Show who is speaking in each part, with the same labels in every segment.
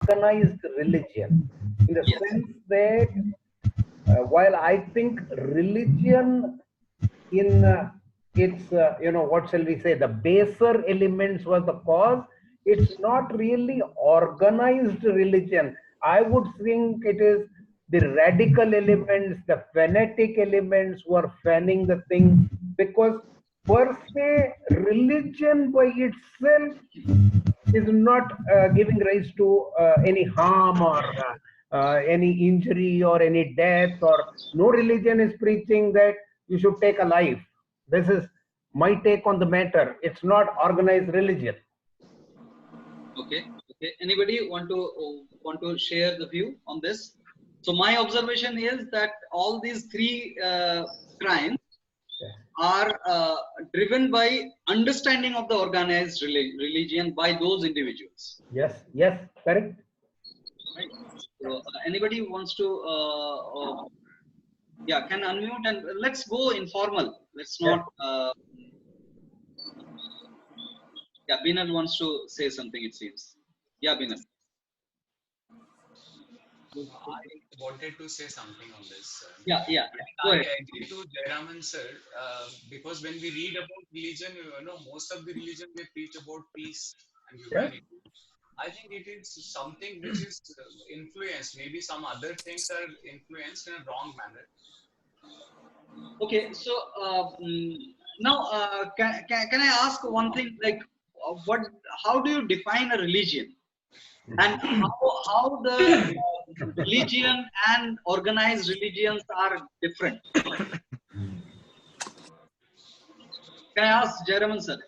Speaker 1: organized religion, in the
Speaker 2: Yes.
Speaker 1: sense that while I think religion in its, what shall we say, the baser elements was the cause, it's not really organized religion. I would think it is the radical elements, the fanatic elements who are fanning the thing, because per se, religion by itself is not giving rise to any harm or any injury or any death, or no religion is preaching that you should take a life. This is my take on the matter. It's not organized religion.
Speaker 2: Okay. Okay. Anybody want to share the view on this? So my observation is that all these three crimes are driven by understanding of the organized religion by those individuals.
Speaker 1: Yes, yes, correct.
Speaker 2: Right. So anybody wants to yeah, can unmute and let's go informal. Let's
Speaker 1: Yes.
Speaker 2: not yeah, Binal wants to say something, it seems. Yeah, Binal.
Speaker 3: I wanted to say something on this.
Speaker 2: Yeah, yeah,
Speaker 3: I
Speaker 2: yeah.
Speaker 3: think
Speaker 2: Go
Speaker 3: I
Speaker 2: ahead.
Speaker 3: agree to Jayaraman sir, because when we read about religion, most of the religion they preach about peace and
Speaker 1: Yes.
Speaker 3: humanity. I think it is something which is influenced. Maybe some other things are influenced in a wrong manner.
Speaker 2: Okay, so now can I ask one thing, like what, how do you define a religion, and how the religion and organized religions are different? Can I ask Jayaraman sir?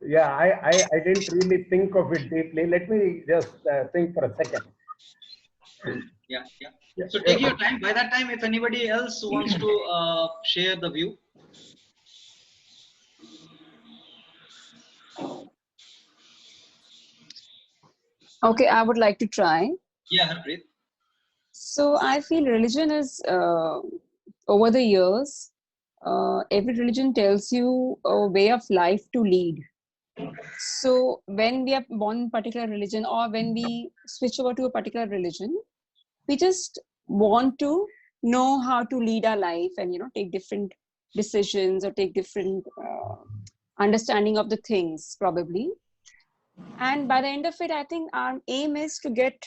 Speaker 1: Yeah, I didn't really think of it deeply. Let me just think for a second.
Speaker 2: Yeah, yeah.
Speaker 1: Yeah,
Speaker 2: So take your time. By that time, if anybody else wants to share the view.
Speaker 4: Okay, I would like to try.
Speaker 2: Yeah, Harpreet.
Speaker 4: So I feel religion is over the years, every religion tells you a way of life to lead. So when we are born in particular religion, or when we switch over to a particular religion, we just want to know how to lead our life, and take different decisions, or take different understanding of the things probably. And by the end of it, I think our aim is to get,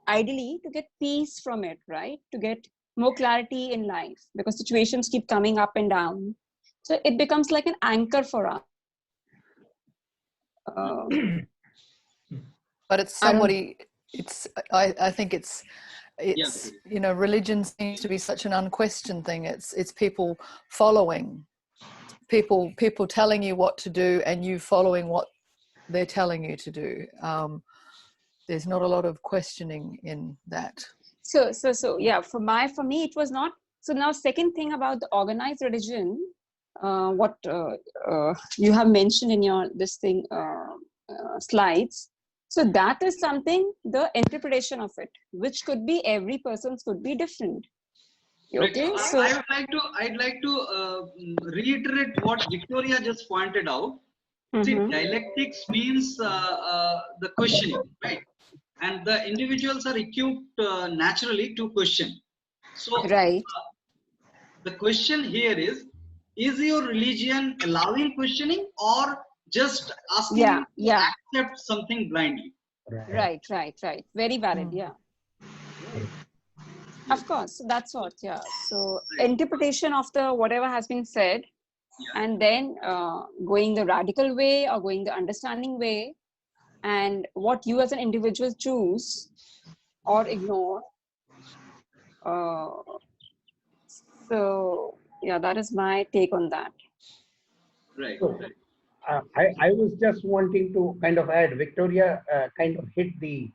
Speaker 4: ideally, to get peace from it, right? To get more clarity in life, because situations keep coming up and down. So it becomes like an anchor for us.
Speaker 5: But it's
Speaker 4: I don't.
Speaker 5: somebody, I think it's
Speaker 2: Yeah, Harpreet.
Speaker 5: religion seems to be such an unquestioned thing. It's people following, people telling you what to do and you following what they're telling you to do. There's not a lot of questioning in that.
Speaker 4: So yeah, for me it was not. So now, second thing about the organized religion, what you have mentioned in your this thing slides. So that is something, the interpretation of it, which could be, every person's could be different.
Speaker 2: Right. So
Speaker 4: Okay, so
Speaker 2: I'd like to reiterate what Victoria just pointed out. See, dialectics means the questioning, right? And the individuals are equipped naturally to question. So
Speaker 4: right.
Speaker 2: the question here is your religion allowing questioning, or just asking
Speaker 4: Yeah,
Speaker 2: you to
Speaker 4: yeah.
Speaker 2: accept something blindly?
Speaker 4: Right, right, right. Very valid. Yeah. Of course. That's what. Yeah. So
Speaker 2: Right.
Speaker 4: interpretation of the whatever has been said,
Speaker 2: Yeah.
Speaker 4: and then going the radical way or going the understanding way, and what you as an individual choose or ignore. Uh, so yeah, that is my take on that.
Speaker 2: Right.
Speaker 1: So,
Speaker 2: Right.
Speaker 1: I was just wanting to kind of add, Victoria kind of hit the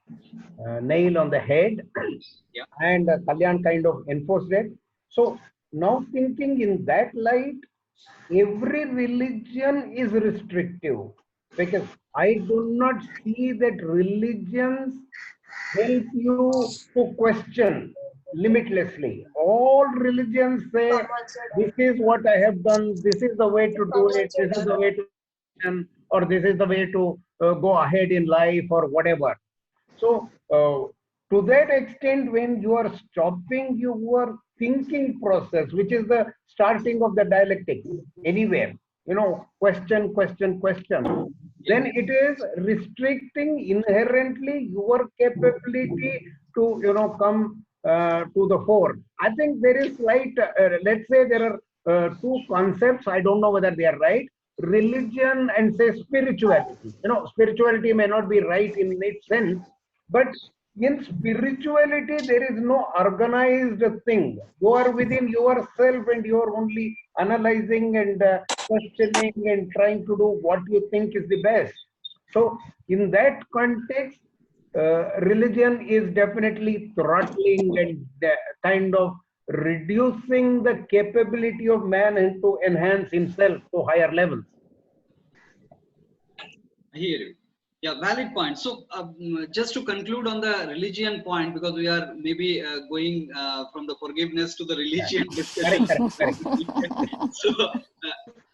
Speaker 1: nail on the head,
Speaker 2: Yeah.
Speaker 1: and Kalyan kind of enforced it. So now thinking in that light, every religion is restrictive, because I do not see that religions help you to question limitlessly. All religions say, this is what I have done, this is the way to do it, this is the way to function, or this is the way to go ahead in life, or whatever. So to that extent, when you are stopping your thinking process, which is the starting of the dialectic, anywhere, question, question, question, then it is restricting inherently your capability to, come to the fore. I think there is slight, let's say there are two concepts. I don't know whether they are right. Religion and say spirituality. Spirituality may not be right in its sense, but in spirituality, there is no organized thing. You are within yourself and you are only analyzing and questioning and trying to do what you think is the best. So, in that context, religion is definitely throttling and kind of reducing the capability of man and to enhance himself to higher levels.
Speaker 2: I hear you. Yeah, valid point. So, just to conclude on the religion point, because we are maybe going from the forgiveness to the religion discussion.
Speaker 1: Correct.
Speaker 2: So,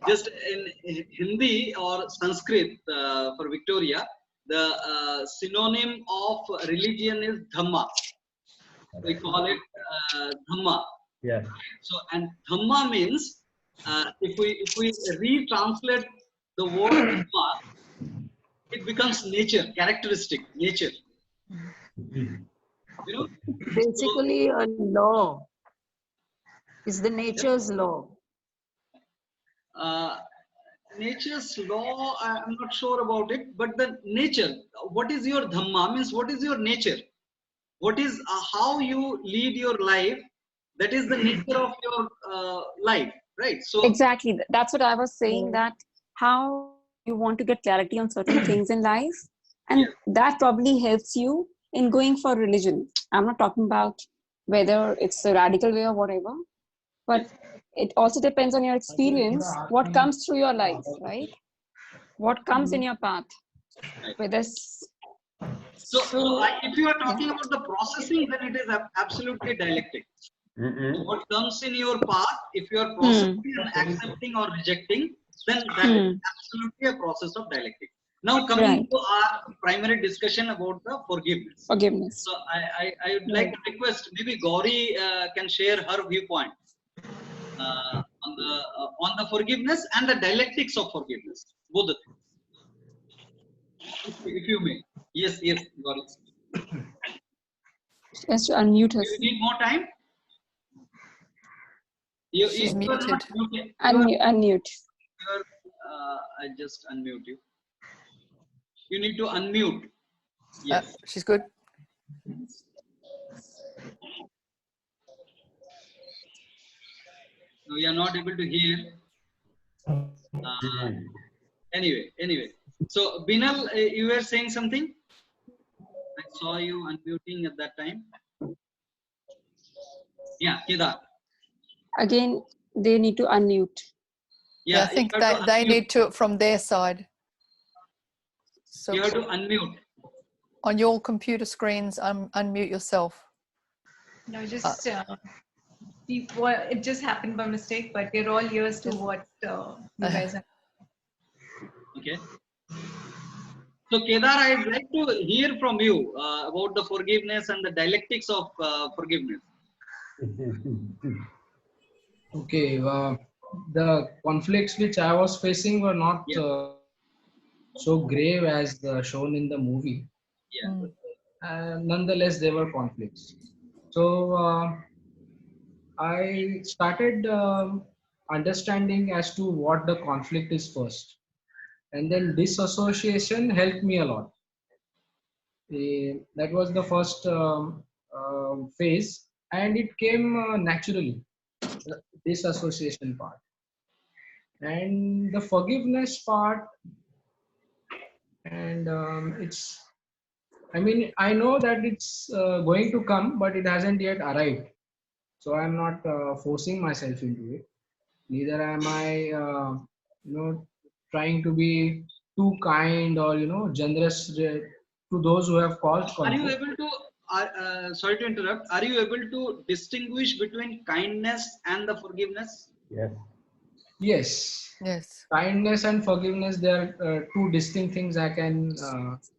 Speaker 2: just in Hindi or Sanskrit for Victoria, the synonym of religion is Dhamma. We call it Dhamma.
Speaker 1: Yes.
Speaker 2: So, and Dhamma means if we retranslate the word Dhamma, it becomes nature, characteristic, nature.
Speaker 6: Basically, a law is the nature's law.
Speaker 2: Nature's law, I'm not sure about it, but the nature, what is your Dhamma means what is your nature? What is how you lead your life? That is the nature of your life, right? So
Speaker 4: Exactly. That's what I was saying, that how you want to get clarity on certain things in life. And that probably helps you in going for religion. I'm not talking about whether it's a radical way or whatever, but it also depends on your experience, what comes through your life, right? What comes in your path. Whether
Speaker 2: if you are talking about the processing, then it is absolutely dialectic. What comes in your path, if you are processing and accepting or rejecting, then that is absolutely a process of dialectic. Now coming to our primary discussion about the forgiveness. So I would like to request maybe Gauri can share her viewpoint on the forgiveness and the dialectics of forgiveness, both the things. If you may. Yes, Gauri.
Speaker 4: Just unmute us.
Speaker 2: You need more time?
Speaker 5: She's muted.
Speaker 4: Unmute.
Speaker 2: I just unmute you. You need to unmute. Yes.
Speaker 5: She's good.
Speaker 2: No, we are not able to hear. Anyway. So, Binal, you were saying something? I saw you unmuting at that time. Yeah, Kedar.
Speaker 4: Again, they need to unmute.
Speaker 5: Yeah, I think they need to from their side. So
Speaker 2: you have to unmute.
Speaker 5: On your computer screens, unmute yourself.
Speaker 7: No, just it just happened by mistake, but we're all ears to what you guys are.
Speaker 2: Okay. So, Kedar, I'd like to hear from you about the forgiveness and the dialectics of forgiveness.
Speaker 8: Okay, the conflicts which I was facing were not so grave as shown in the movie. Nonetheless, there were conflicts. So I started understanding as to what the conflict is first. And then disassociation helped me a lot. That was the first phase, and it came naturally, the disassociation part. And the forgiveness part, and I know that it's going to come, but it hasn't yet arrived. So I'm not forcing myself into it. Neither am I, trying to be too kind or generous to those who have caused conflict.
Speaker 2: Are you able to? Sorry to interrupt. Are you able to distinguish between kindness and the forgiveness?
Speaker 8: Yes.
Speaker 5: Yes.
Speaker 8: Kindness and forgiveness, they are two distinct things I can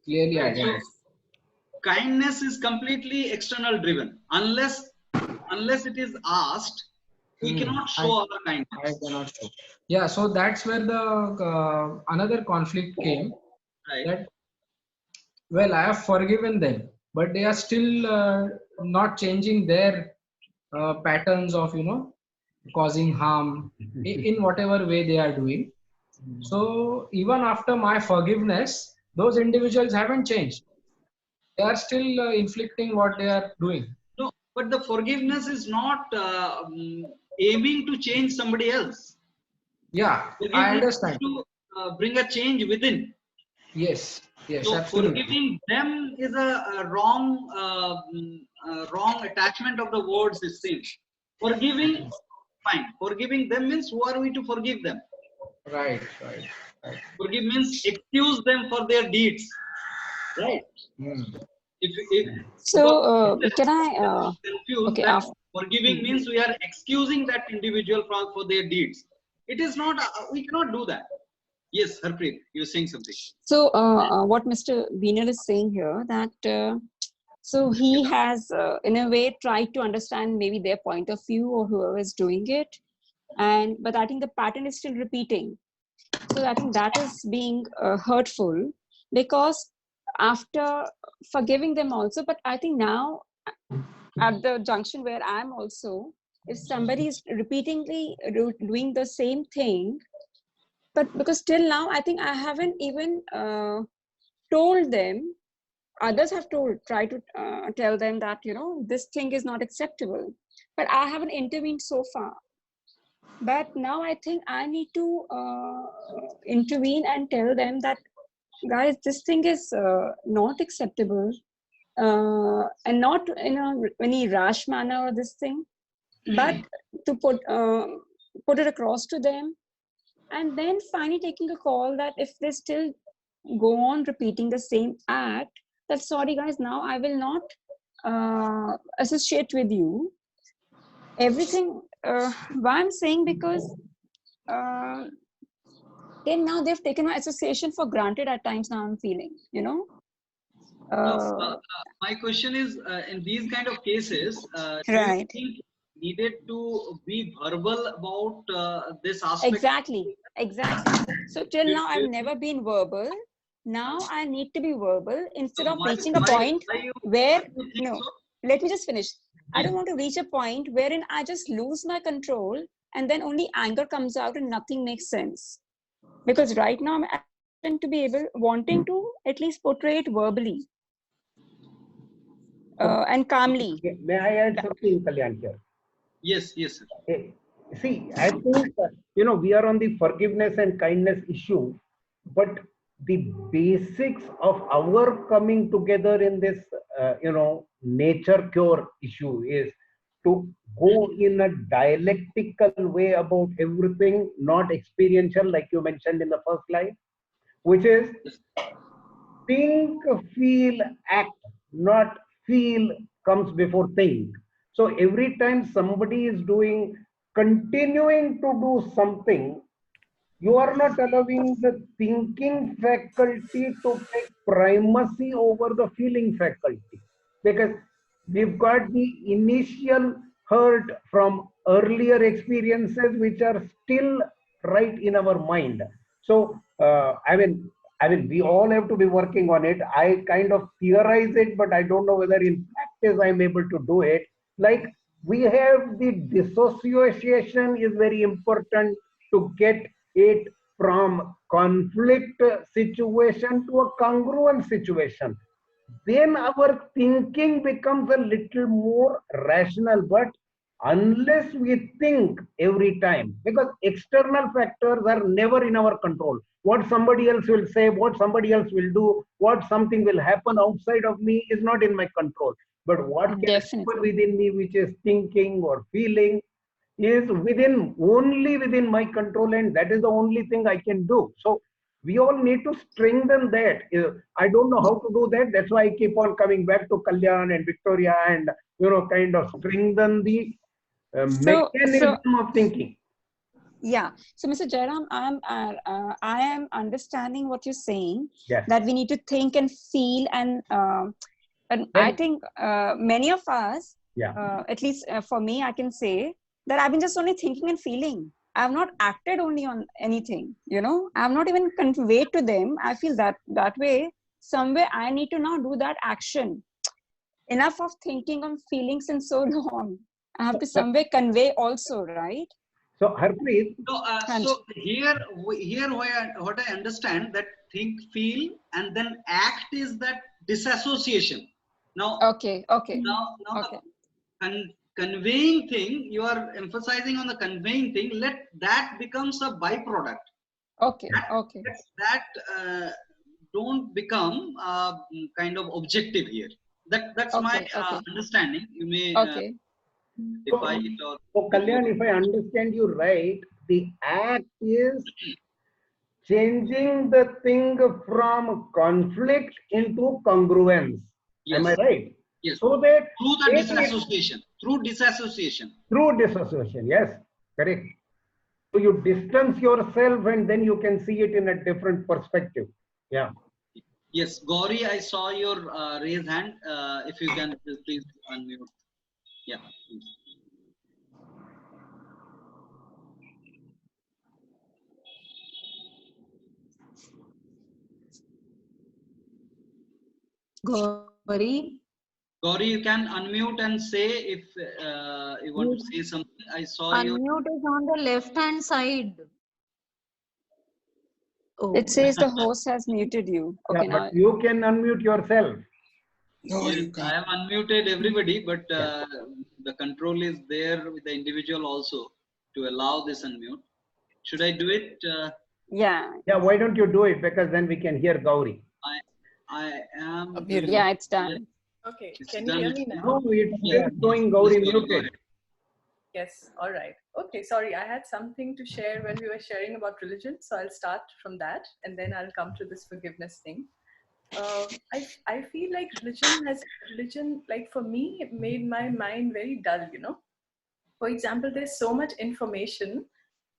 Speaker 8: clearly identify.
Speaker 2: kindness is completely external driven. Unless it is asked, we cannot show our kindness.
Speaker 8: I cannot show. Yeah, so that's where the another conflict came.
Speaker 2: Right.
Speaker 8: That, well, I have forgiven them, but they are still not changing their patterns of, causing harm in whatever way they are doing. So even after my forgiveness, those individuals haven't changed. They are still inflicting what they are doing.
Speaker 2: No, but the forgiveness is not aiming to change somebody else.
Speaker 8: Yeah, I
Speaker 2: Forgiveness
Speaker 8: understand.
Speaker 2: is to bring a change within.
Speaker 8: Yes, yes,
Speaker 2: So
Speaker 8: absolutely.
Speaker 2: forgiving them is a wrong attachment of the words. It seems forgiving, fine. Forgiving them means who are we to forgive them?
Speaker 8: Right.
Speaker 2: Forgive means excuse them for their deeds, right? If
Speaker 4: So can I?
Speaker 2: confused
Speaker 4: Okay.
Speaker 2: that forgiving means we are excusing that individual for their deeds. It is not. We cannot do that. Yes, Harpreet, you're saying something.
Speaker 4: So what Mr. Beener is saying here, that so he has in a way tried to understand maybe their point of view or whoever is doing it, but I think the pattern is still repeating. So I think that is being hurtful, because after forgiving them also, but I think now at the junction where I'm also, if somebody is repeatedly doing the same thing, but because till now I think I haven't even told them, others have tried to tell them that this thing is not acceptable, but I haven't intervened so far. But now I think I need to intervene and tell them that, guys, this thing is not acceptable, and not in a any rash manner or this thing, but to put it across to them, and then finally taking a call that if they still go on repeating the same act, that sorry guys, now I will not associate with you. Everything, why I'm saying, because then now they've taken my association for granted at times. Now I'm feeling,
Speaker 2: My question is, in these kind of cases, do
Speaker 4: right.
Speaker 2: you think needed to be verbal about this aspect?
Speaker 4: Exactly. So till now I've never been verbal. Now I need to be verbal instead of reaching a point where, no, let me just finish. I don't want to reach a point wherein I just lose my control and then only anger comes out and nothing makes sense. Because right now I'm to be wanting to at least portray it verbally and calmly.
Speaker 1: May I add something, Kalyan, here?
Speaker 2: Yes, sir.
Speaker 1: See, I think, we are on the forgiveness and kindness issue, but the basics of our coming together in this, nature cure issue is to go in a dialectical way about everything, not experiential, like you mentioned in the first slide, which is think, feel, act, not feel comes before think. So every time somebody is continuing to do something, you are not allowing the thinking faculty to take primacy over the feeling faculty, because we've got the initial hurt from earlier experiences which are still right in our mind. So we all have to be working on it. I kind of theorize it, but I don't know whether in practice I'm able to do it. Like, we have the dissociation is very important to get it from conflict situation to a congruent situation. Then our thinking becomes a little more rational. But unless we think every time, because external factors are never in our control, what somebody else will say, what somebody else will do, what something will happen outside of me is not in my control. But what can happen within me, which is thinking or feeling, is only within my control, and that is the only thing I can do. So we all need to strengthen that. I don't know how to do that. That's why I keep on coming back to Kalyan and Victoria and kind of strengthen the mechanism of thinking.
Speaker 4: Yeah. So, Mr. Jairam, I am understanding what you're saying.
Speaker 1: Yes.
Speaker 4: That we need to think and feel and And I
Speaker 1: Then-
Speaker 4: think many of us,
Speaker 1: Yeah.
Speaker 4: at least for me, I can say that I've been just only thinking and feeling. I've not acted only on anything, you know. I've not even conveyed to them. I feel that way. Somewhere I need to now do that action. Enough of thinking and feeling since so long. I have to somewhere convey also, right?
Speaker 1: So Harpreet,
Speaker 2: So,
Speaker 4: And
Speaker 2: so here what I understand that think, feel, and then act is that disassociation. Now,
Speaker 4: okay.
Speaker 2: now
Speaker 4: Okay.
Speaker 2: the conveying thing, you are emphasizing on the conveying thing. Let that becomes a byproduct.
Speaker 4: Okay.
Speaker 2: That don't become kind of objective here. That's my
Speaker 4: Okay.
Speaker 2: understanding. You may
Speaker 4: Okay.
Speaker 2: defy it or.
Speaker 1: so Kalyan, if I understand you right, the act is changing the thing from conflict into congruence. Am I
Speaker 2: Yes.
Speaker 1: right?
Speaker 2: Yes.
Speaker 1: So that
Speaker 2: Through the
Speaker 1: maybe
Speaker 2: disassociation. Through disassociation.
Speaker 1: through dissociation, yes, correct. So you distance yourself and then you can see it in a different perspective. Yeah.
Speaker 2: Yes, Gauri, I saw your raised hand. If you can please unmute. Yeah. Please.
Speaker 6: Gauri,
Speaker 2: Gauri, you can unmute and say if you want to say something. I saw your.
Speaker 6: unmute is on the left hand side. Oh,
Speaker 4: It says the host has muted you. Okay,
Speaker 1: Yeah,
Speaker 4: now
Speaker 1: but you can unmute yourself.
Speaker 9: No,
Speaker 2: Yes,
Speaker 9: you
Speaker 2: I
Speaker 9: can't.
Speaker 2: have unmuted everybody, but the control is there with the individual also to allow this unmute. Should I do it?
Speaker 4: yeah.
Speaker 1: Yeah, why don't you do it? Because then we can hear Gauri.
Speaker 2: I am.
Speaker 5: Beautiful.
Speaker 4: Yeah, it's done.
Speaker 7: Okay,
Speaker 2: It's
Speaker 7: can
Speaker 2: done.
Speaker 7: you hear me now?
Speaker 1: No, it's
Speaker 2: Yeah.
Speaker 1: still showing Gauri
Speaker 2: Yes, Gauri, go
Speaker 1: muted.
Speaker 2: ahead.
Speaker 7: Yes, all right. Okay, sorry, I had something to share when we were sharing about religion, so I'll start from that and then I'll come to this forgiveness thing. I feel like religion, like for me, it made my mind very dull, you know. For example, there's so much information.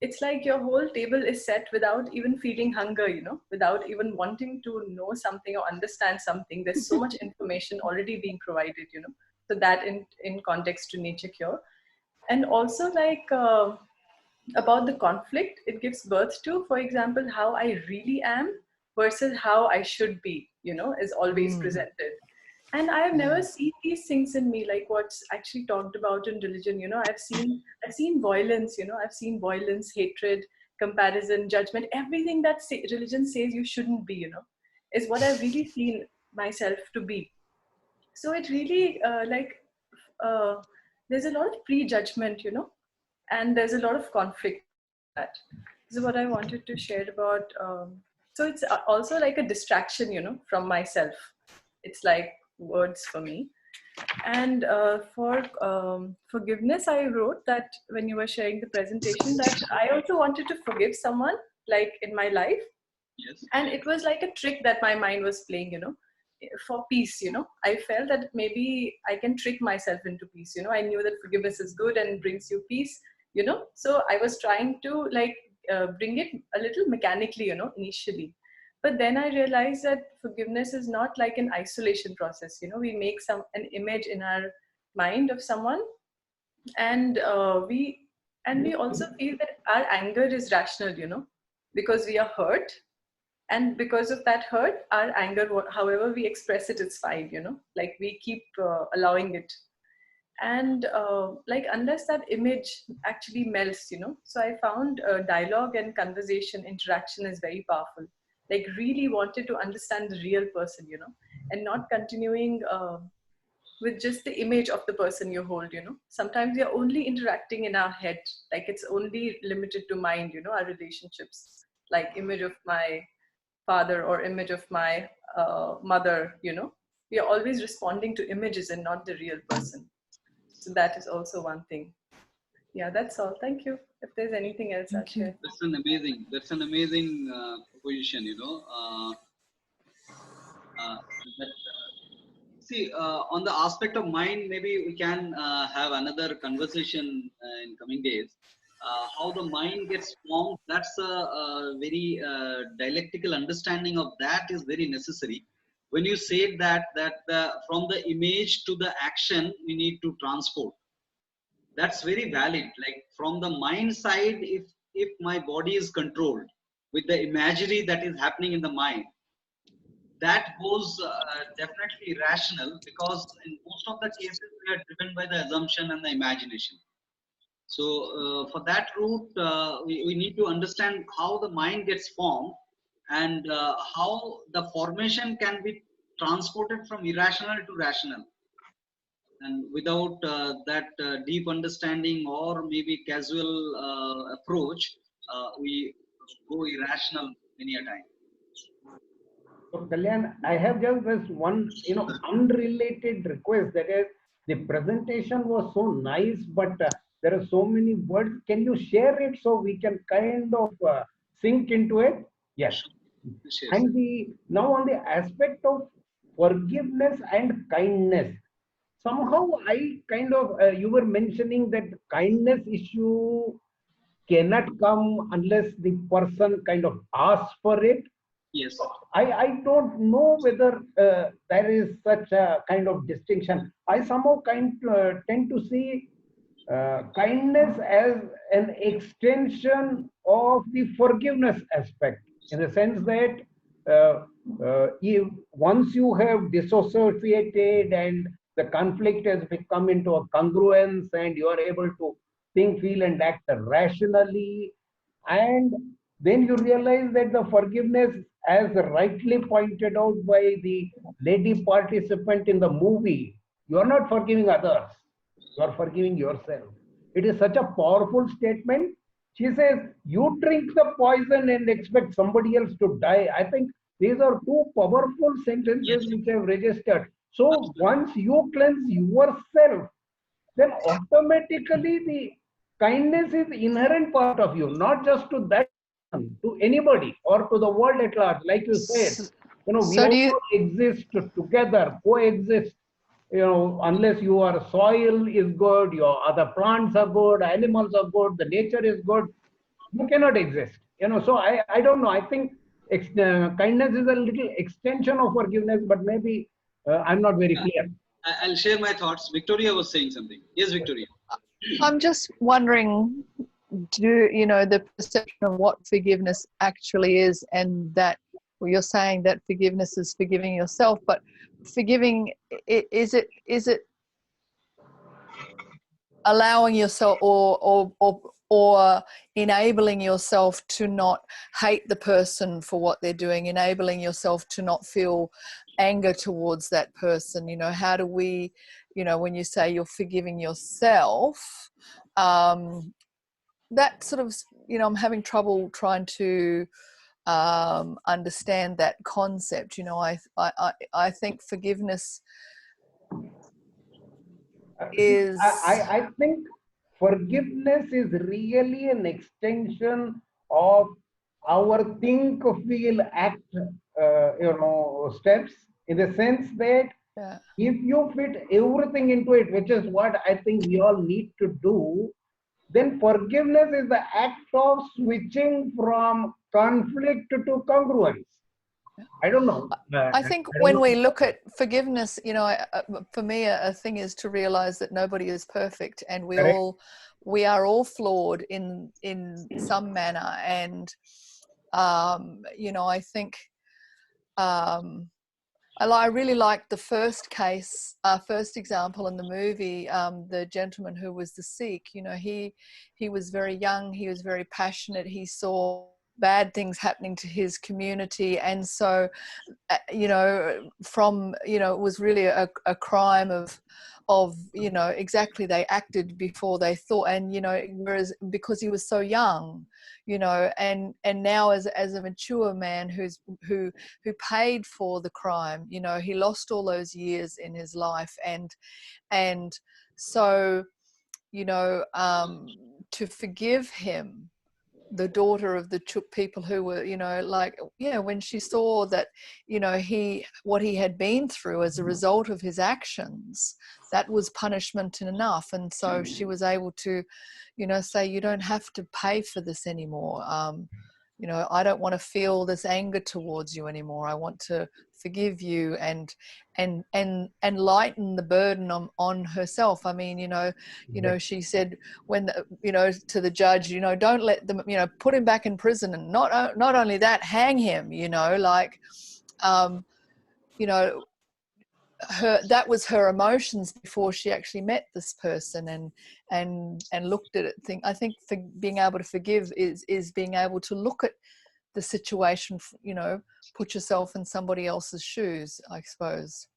Speaker 7: It's like your whole table is set without even feeling hunger, you know, without even wanting to know something or understand something. There's so much information already being provided, you know. So that in context to Nature Cure. And also like about the conflict it gives birth to, for example, how I really am versus how I should be, you know, is always presented. And I have never seen these things in me, like what's actually talked about in religion. You know, I've seen violence, you know, I've seen violence, hatred, comparison, judgment, everything that religion says you shouldn't be, you know, is what I've really seen myself to be. So it really uh, there's a lot of prejudgment, you know, and there's a lot of conflict. That this is what I wanted to share about. So it's also like a distraction, you know, from myself. It's like words for me. And for forgiveness, I wrote that when you were sharing the presentation that I also wanted to forgive someone, like in my life.
Speaker 2: Yes.
Speaker 7: And it was like a trick that my mind was playing, you know, for peace, you know. I felt that maybe I can trick myself into peace, you know. I knew that forgiveness is good and brings you peace, you know. So I was trying to like bring it a little mechanically, you know, initially. But then I realized that forgiveness is not like an isolation process, you know. We make an image in our mind of someone, and we also feel that our anger is rational, you know, because we are hurt, and because of that hurt, our anger, however we express it, is fine, you know, like we keep allowing it. And like unless that image actually melts, you know. So I found dialogue and conversation interaction is very powerful, like really wanted to understand the real person, you know, and not continuing with just the image of the person you hold, you know. Sometimes we are only interacting in our head, like it's only limited to mind, you know, our relationships, like image of my father or image of my mother, you know. We are always responding to images and not the real person. So that is also one thing. Yeah, that's all. Thank you. If there's anything else, I'll share.
Speaker 2: That's an amazing position, you know. See, on the aspect of mind, maybe we can have another conversation in coming days. How the mind gets formed, that's a very dialectical understanding of that is very necessary. when you said that from the image to the action we need to transport, that's very valid. Like from the mind side, if my body is controlled with the imagery that is happening in the mind, that goes definitely rational, because in most of the cases we are driven by the assumption and the imagination. So for that route, we need to understand how the mind gets formed, and how the formation can be transported from irrational to rational. And without that deep understanding or maybe casual approach, we go irrational many a time.
Speaker 1: So Kalyan, I have just this one, unrelated request. That is, the presentation was so nice, but there are so many words. Can you share it so we can kind of sink into it? Yes.
Speaker 2: Sure.
Speaker 1: And now on the aspect of forgiveness and kindness, somehow I kind of, you were mentioning that kindness issue cannot come unless the person kind of asks for it.
Speaker 2: Yes.
Speaker 1: I don't know whether there is such a kind of distinction. I somehow tend to see kindness as an extension of the forgiveness aspect, in the sense that once you have dissociated and the conflict has become into a congruence, and you are able to think, feel, and act rationally, and then you realize that the forgiveness, as rightly pointed out by the lady participant in the movie, you are not forgiving others, you are forgiving yourself. It is such a powerful statement. She says, you drink the poison and expect somebody else to die. I think these are two powerful sentences which I have registered. So once you cleanse yourself, then automatically the kindness is inherent part of you, not just to that, to anybody or to the world at large. Like you said, we
Speaker 5: So do you,
Speaker 1: all exist together, coexist. Unless your soil is good, your other plants are good, animals are good, the nature is good, you cannot exist. So I don't know. I think kindness is a little extension of forgiveness, but maybe I'm not very clear.
Speaker 2: I'll share my thoughts. Victoria was saying something. Yes, Victoria.
Speaker 5: I'm just wondering, the perception of what forgiveness actually is, and that, well, you're saying that forgiveness is forgiving yourself, but forgiving, is it allowing yourself or enabling yourself to not hate the person for what they're doing, enabling yourself to not feel anger towards that person? How do we, when you say you're forgiving yourself, that sort of, I'm having trouble trying to understand that concept. I think forgiveness is,
Speaker 1: I think forgiveness is really an extension of our think, feel, act steps, in the sense that if you fit everything into it, which is what I think we all need to do, then forgiveness is the act of switching from conflict to congruence. I don't know.
Speaker 5: I think when we look at forgiveness, for me, a thing is to realize that nobody is perfect, and we are all flawed in some manner. And I think I really liked the first example in the movie, the gentleman who was the Sikh. He was very young, he was very passionate, he saw bad things happening to his community, and so it was really a crime of exactly, they acted before they thought, and whereas because he was so young, and now as a mature man who paid for the crime, he lost all those years in his life, and so to forgive him, the daughter of the Chuk people who were, when she saw that, what he had been through as a result of his actions, that was punishment enough. And so she was able to, say, you don't have to pay for this anymore. you know, I don't want to feel this anger towards you anymore. I want to forgive you and lighten the burden on herself. I mean, you know, she said when, you know, to the judge, you know, don't let them, you know, put him back in prison, and not only that, hang him, you know, like, you know, that was her emotions before she actually met this person and looked at it. I think for being able to forgive is being able to look at the situation, you know, put yourself in somebody else's shoes, I suppose,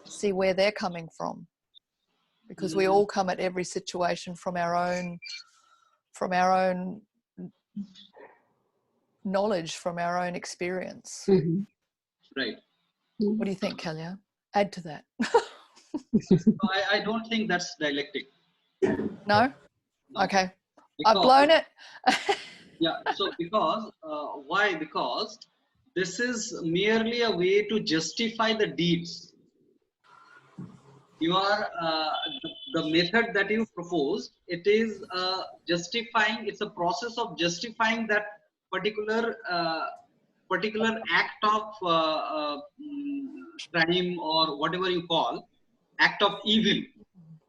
Speaker 5: see where they're coming from, because we all come at every situation from our own knowledge, from our own experience.
Speaker 4: Mm-hmm.
Speaker 2: Right.
Speaker 5: What do you think, Kalya? Add to that.
Speaker 2: I don't think that's dialectic.
Speaker 5: No?
Speaker 2: No.
Speaker 5: Okay.
Speaker 2: Because,
Speaker 5: I've blown it.
Speaker 2: yeah. So because, why? Because this is merely a way to justify the deeds. You are, the method that you propose, it is justifying, it's a process of justifying that particular act of crime, or whatever you call, act of evil.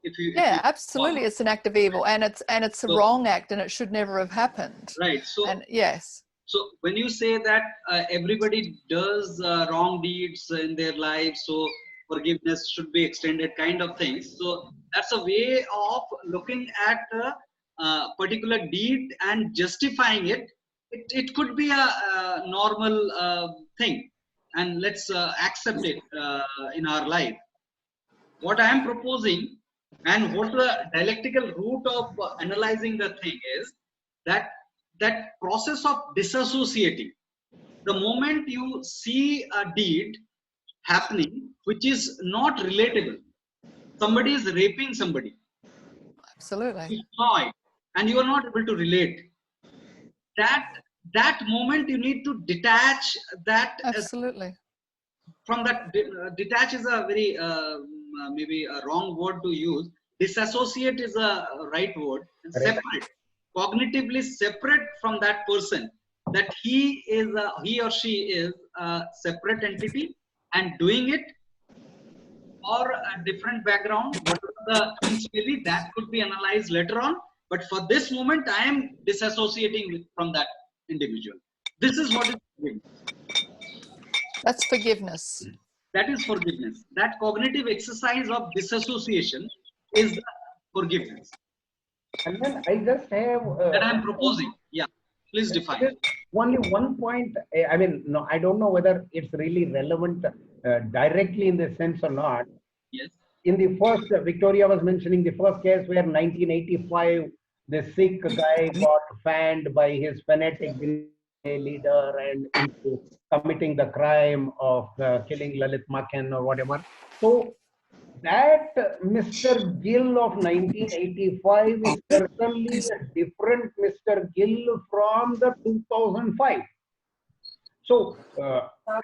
Speaker 2: If you
Speaker 5: Absolutely, it's an act of evil, and it's a wrong act, and it should never have happened.
Speaker 2: Right. So,
Speaker 5: and yes.
Speaker 2: So when you say that everybody does wrong deeds in their lives, so forgiveness should be extended, kind of things. So that's a way of looking at a particular deed and justifying it. It could be a normal thing, and let's accept it in our life. What I am proposing, and what the dialectical root of analyzing the thing is, that process of disassociating. The moment you see a deed happening which is not relatable, somebody is raping somebody,
Speaker 5: Absolutely.
Speaker 2: you saw it and you are not able to relate, that moment you need to detach that.
Speaker 5: Absolutely.
Speaker 2: From that, detach is a very maybe a wrong word to use. Disassociate is a right word. Separate, cognitively separate from that person, that he or she is a separate entity and doing it for a different background. Whatever the things really, that could be analyzed later on. But for this moment, I am disassociating from that individual. This is what is forgiveness.
Speaker 5: That's forgiveness.
Speaker 2: That is forgiveness. That cognitive exercise of disassociation is forgiveness.
Speaker 1: And then I just have
Speaker 2: that I am proposing. Yeah, please define.
Speaker 1: Only one point. I mean, no, I don't know whether it's really relevant directly in the sense or not.
Speaker 2: Yes.
Speaker 1: In the first, Victoria was mentioning the first case where 1985, the Sikh guy got fanned by his fanatic leader and into committing the crime of killing Lalit Makhan or whatever. So that Mr. Gill of 1985 is certainly a different Mr. Gill from the 2005. So,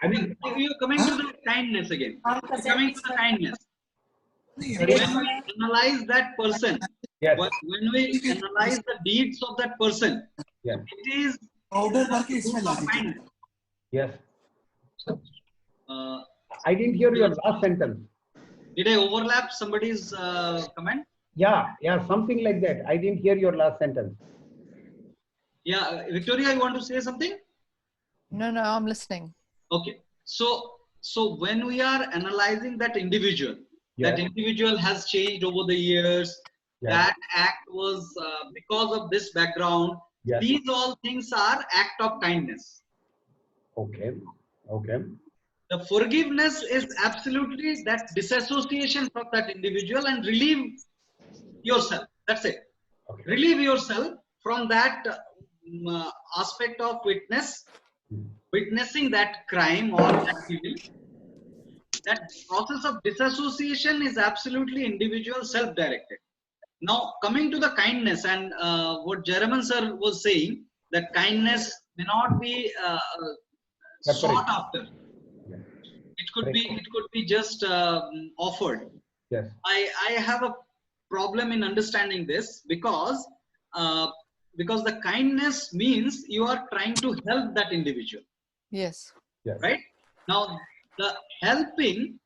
Speaker 1: I mean,
Speaker 2: you're coming to the kindness again. Coming to the kindness. When we analyze that person,
Speaker 1: yes.
Speaker 2: when we analyze the deeds of that person,
Speaker 1: yes.
Speaker 2: it is kindness.
Speaker 1: Yes. I didn't hear your last sentence.
Speaker 2: Did I overlap somebody's comment?
Speaker 1: Yeah, something like that. I didn't hear your last sentence.
Speaker 2: Yeah, Victoria, you want to say something?
Speaker 5: No, I'm listening.
Speaker 2: Okay. So when we are analyzing that individual,
Speaker 1: yes.
Speaker 2: that individual has changed over the years. Yes. That act was because of this background. Yes. These all things are act of kindness.
Speaker 1: Okay.
Speaker 2: The forgiveness is absolutely that disassociation from that individual and relieve yourself. That's it. Okay. Relieve yourself from that aspect of witnessing that crime or that evil. That process of disassociation is absolutely individual, self-directed. Now, coming to the kindness, and what Jaraman sir was saying, that kindness may not be sought after. Yeah. It could be just offered.
Speaker 1: Yes.
Speaker 2: I have a problem in understanding this because because the kindness means you are trying to help that individual.
Speaker 5: Yes.
Speaker 1: Yes.
Speaker 2: Right? Now, the helping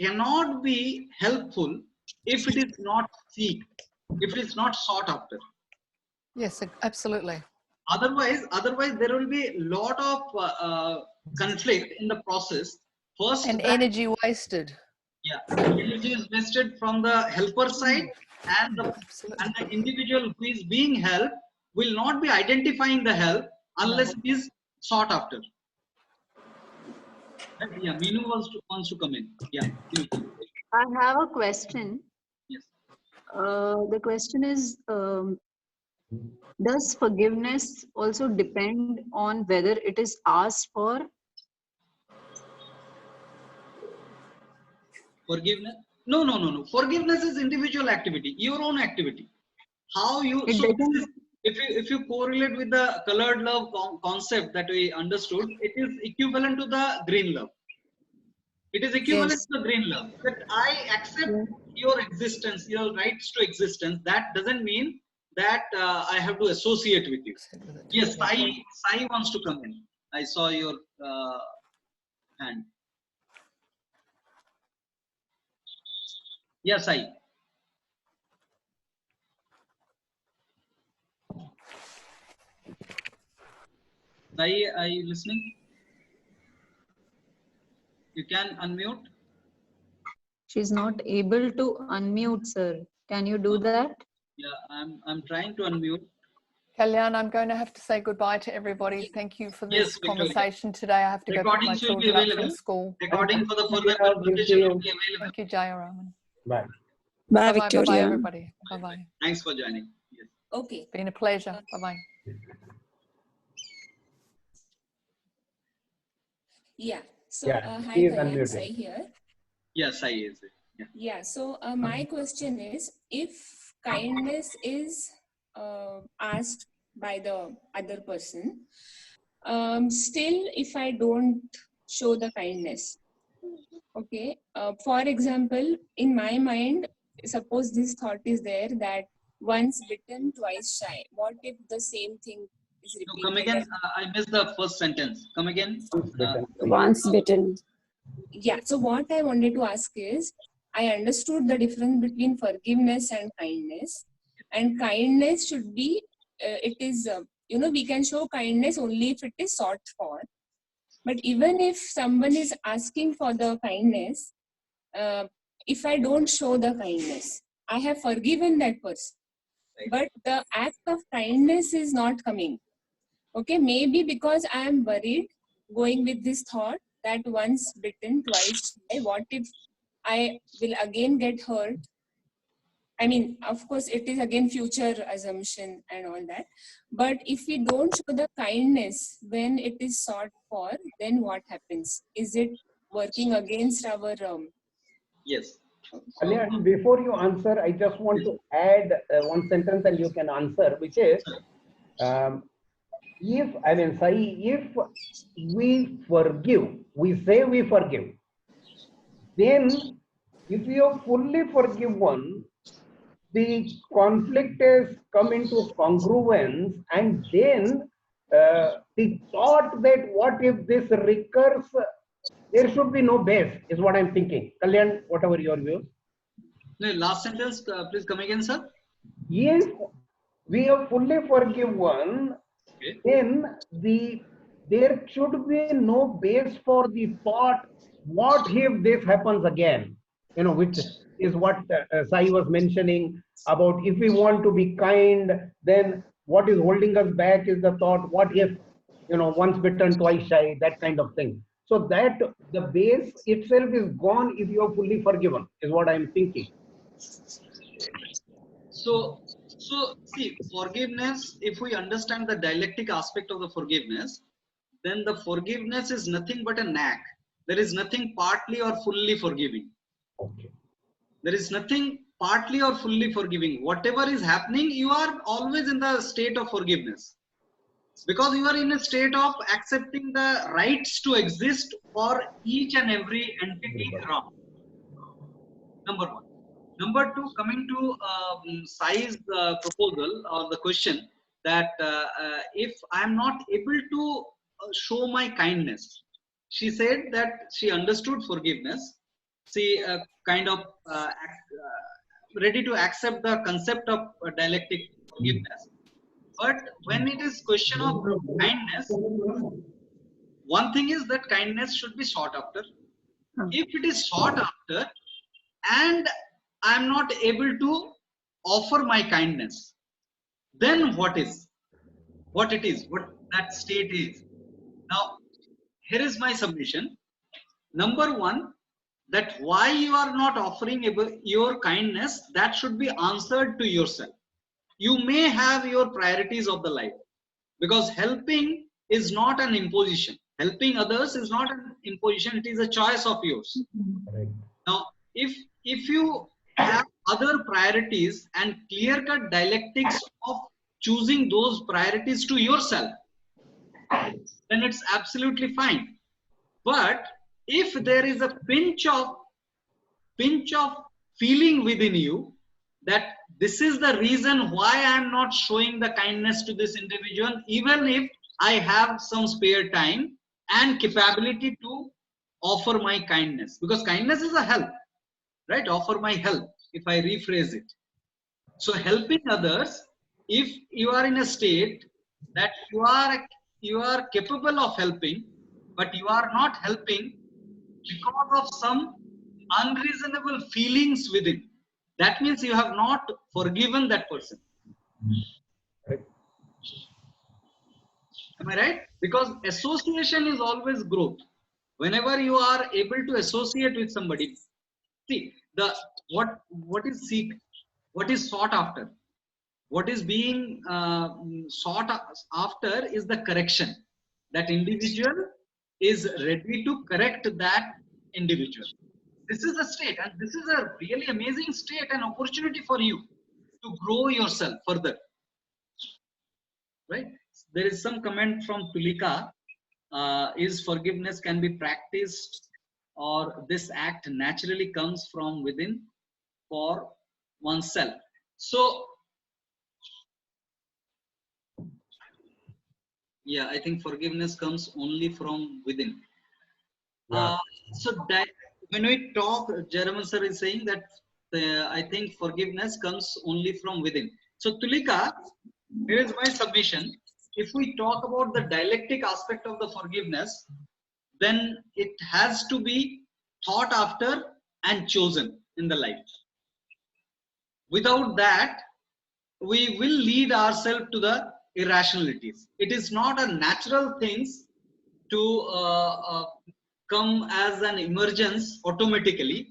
Speaker 2: cannot be helpful if it is not seeked, if it is not sought after.
Speaker 5: Yes, absolutely.
Speaker 2: Otherwise there will be a lot of conflict in the process. First,
Speaker 5: And
Speaker 2: that,
Speaker 5: energy wasted.
Speaker 2: yeah, energy is wasted from the helper side, and
Speaker 5: Absolutely.
Speaker 2: the individual who is being helped will not be identifying the help unless it is sought after. Yeah, Meenu wants to come in. Yeah, Meenu.
Speaker 6: I have a question.
Speaker 2: Yes.
Speaker 6: The question is, does forgiveness also depend on whether it is asked for?
Speaker 2: Forgiveness? No. Forgiveness is individual activity, your own activity. How you,
Speaker 6: It
Speaker 2: so
Speaker 6: doesn't.
Speaker 2: if you correlate with the colored love concept that we understood, it is equivalent to the green love. It is equivalent
Speaker 6: Yes.
Speaker 2: to the green love. That I accept your existence, your rights to existence. That doesn't mean that I have to associate with you. Yes, Sai wants to come in. I saw your hand. Yes, Sai. Sai, are you listening? You can unmute.
Speaker 6: She's not able to unmute, sir. Can you do that?
Speaker 2: Yeah, I'm trying to unmute.
Speaker 5: Kalyan, I'm going to have to say goodbye to everybody. Thank you for this conversation today. I have to go pick my children up from school.
Speaker 2: Recording for the further conversation will be available.
Speaker 5: Thank you, Jayaraman.
Speaker 1: Bye.
Speaker 4: Bye,
Speaker 5: Bye-bye,
Speaker 4: Victoria.
Speaker 5: bye-bye, everybody. Bye-bye.
Speaker 2: Thanks for joining. Yes.
Speaker 9: Okay.
Speaker 5: Been a pleasure. Bye-bye.
Speaker 9: Yeah. So,
Speaker 1: Yeah,
Speaker 9: hi,
Speaker 1: he is
Speaker 9: Kalyan,
Speaker 1: unmuted.
Speaker 9: Sai here.
Speaker 2: Yes, Sai is.
Speaker 9: Yeah. So, my question is, if kindness is asked by the other person, still, if I don't show the kindness, okay. For example, in my mind, suppose this thought is there that once bitten, twice shy. What if the same thing is repeated?
Speaker 2: No, come again. I missed the first sentence. Come again.
Speaker 4: Once bitten.
Speaker 9: Yeah. So what I wanted to ask is, I understood the difference between forgiveness and kindness. And kindness should be, it is, we can show kindness only if it is sought for. But even if someone is asking for the kindness, if I don't show the kindness, I have forgiven that person. But the act of kindness is not coming. Okay, maybe because I am worried going with this thought that once bitten, twice shy, what if I will again get hurt? I mean, of course, it is again future assumption and all that. But if we don't show the kindness when it is sought for, then what happens? Is it working against our...
Speaker 2: Yes.
Speaker 1: Kalyan, before you answer, I just want to add one sentence and you can answer, which is, if we forgive, we say we forgive, then if you are fully forgiven, the conflict has come into congruence, and then the thought that what if this recurs, there should be no base, is what I'm thinking. Kalyan, whatever your view.
Speaker 2: No, last sentence, please come again, sir.
Speaker 1: If we are fully forgiven, then there should be no base for the thought, what if this happens again? Which is what Sai was mentioning about, if we want to be kind, then what is holding us back is the thought, what if, once bitten, twice shy, that kind of thing. So that the base itself is gone if you are fully forgiven, is what I'm thinking.
Speaker 2: So see, forgiveness, if we understand the dialectic aspect of the forgiveness, then the forgiveness is nothing but a knack. There is nothing partly or fully forgiving.
Speaker 1: Okay.
Speaker 2: There is nothing partly or fully forgiving. Whatever is happening, you are always in the state of forgiveness. Because you are in a state of accepting the rights to exist for each and every entity around. Number one. Number two, coming to Sai's proposal or the question, that if I'm not able to show my kindness, she said that she understood forgiveness. She kind of ready to accept the concept of dialectic forgiveness. But when it is question of kindness, one thing is that kindness should be sought after. If it is sought after and I'm not able to offer my kindness, then what it is, what that state is. Now, here is my submission. Number one, that why you are not offering your kindness, that should be answered to yourself. You may have your priorities of the life, because helping is not an imposition. Helping others is not an imposition, it is a choice of yours.
Speaker 1: Right.
Speaker 2: Now, if you have other priorities and clear-cut dialectics of choosing those priorities to yourself, then it's absolutely fine. But if there is a pinch of feeling within you that this is the reason why I am not showing the kindness to this individual, even if I have some spare time and capability to offer my kindness, because kindness is a help, right? Offer my help, if I rephrase it. So helping others, if you are in a state that you are capable of helping, but you are not helping because of some unreasonable feelings within, that means you have not forgiven that person.
Speaker 1: Right.
Speaker 2: Am I right? Because association is always growth. Whenever you are able to associate with somebody, see what is sought after. What is being sought after is the correction. That individual is ready to correct that individual. This is the state, and this is a really amazing state and opportunity for you to grow yourself further. Right? There is some comment from Tulika. Is forgiveness can be practiced, or this act naturally comes from within for oneself? So, yeah, I think forgiveness comes only from within.
Speaker 1: Yeah.
Speaker 2: When we talk, Jaraman sir is saying that I think forgiveness comes only from within. So, Tulika, here is my submission. If we talk about the dialectic aspect of the forgiveness, then it has to be thought after and chosen in the life. Without that, we will lead ourselves to the irrationalities. It is not a natural thing to come as an emergence automatically.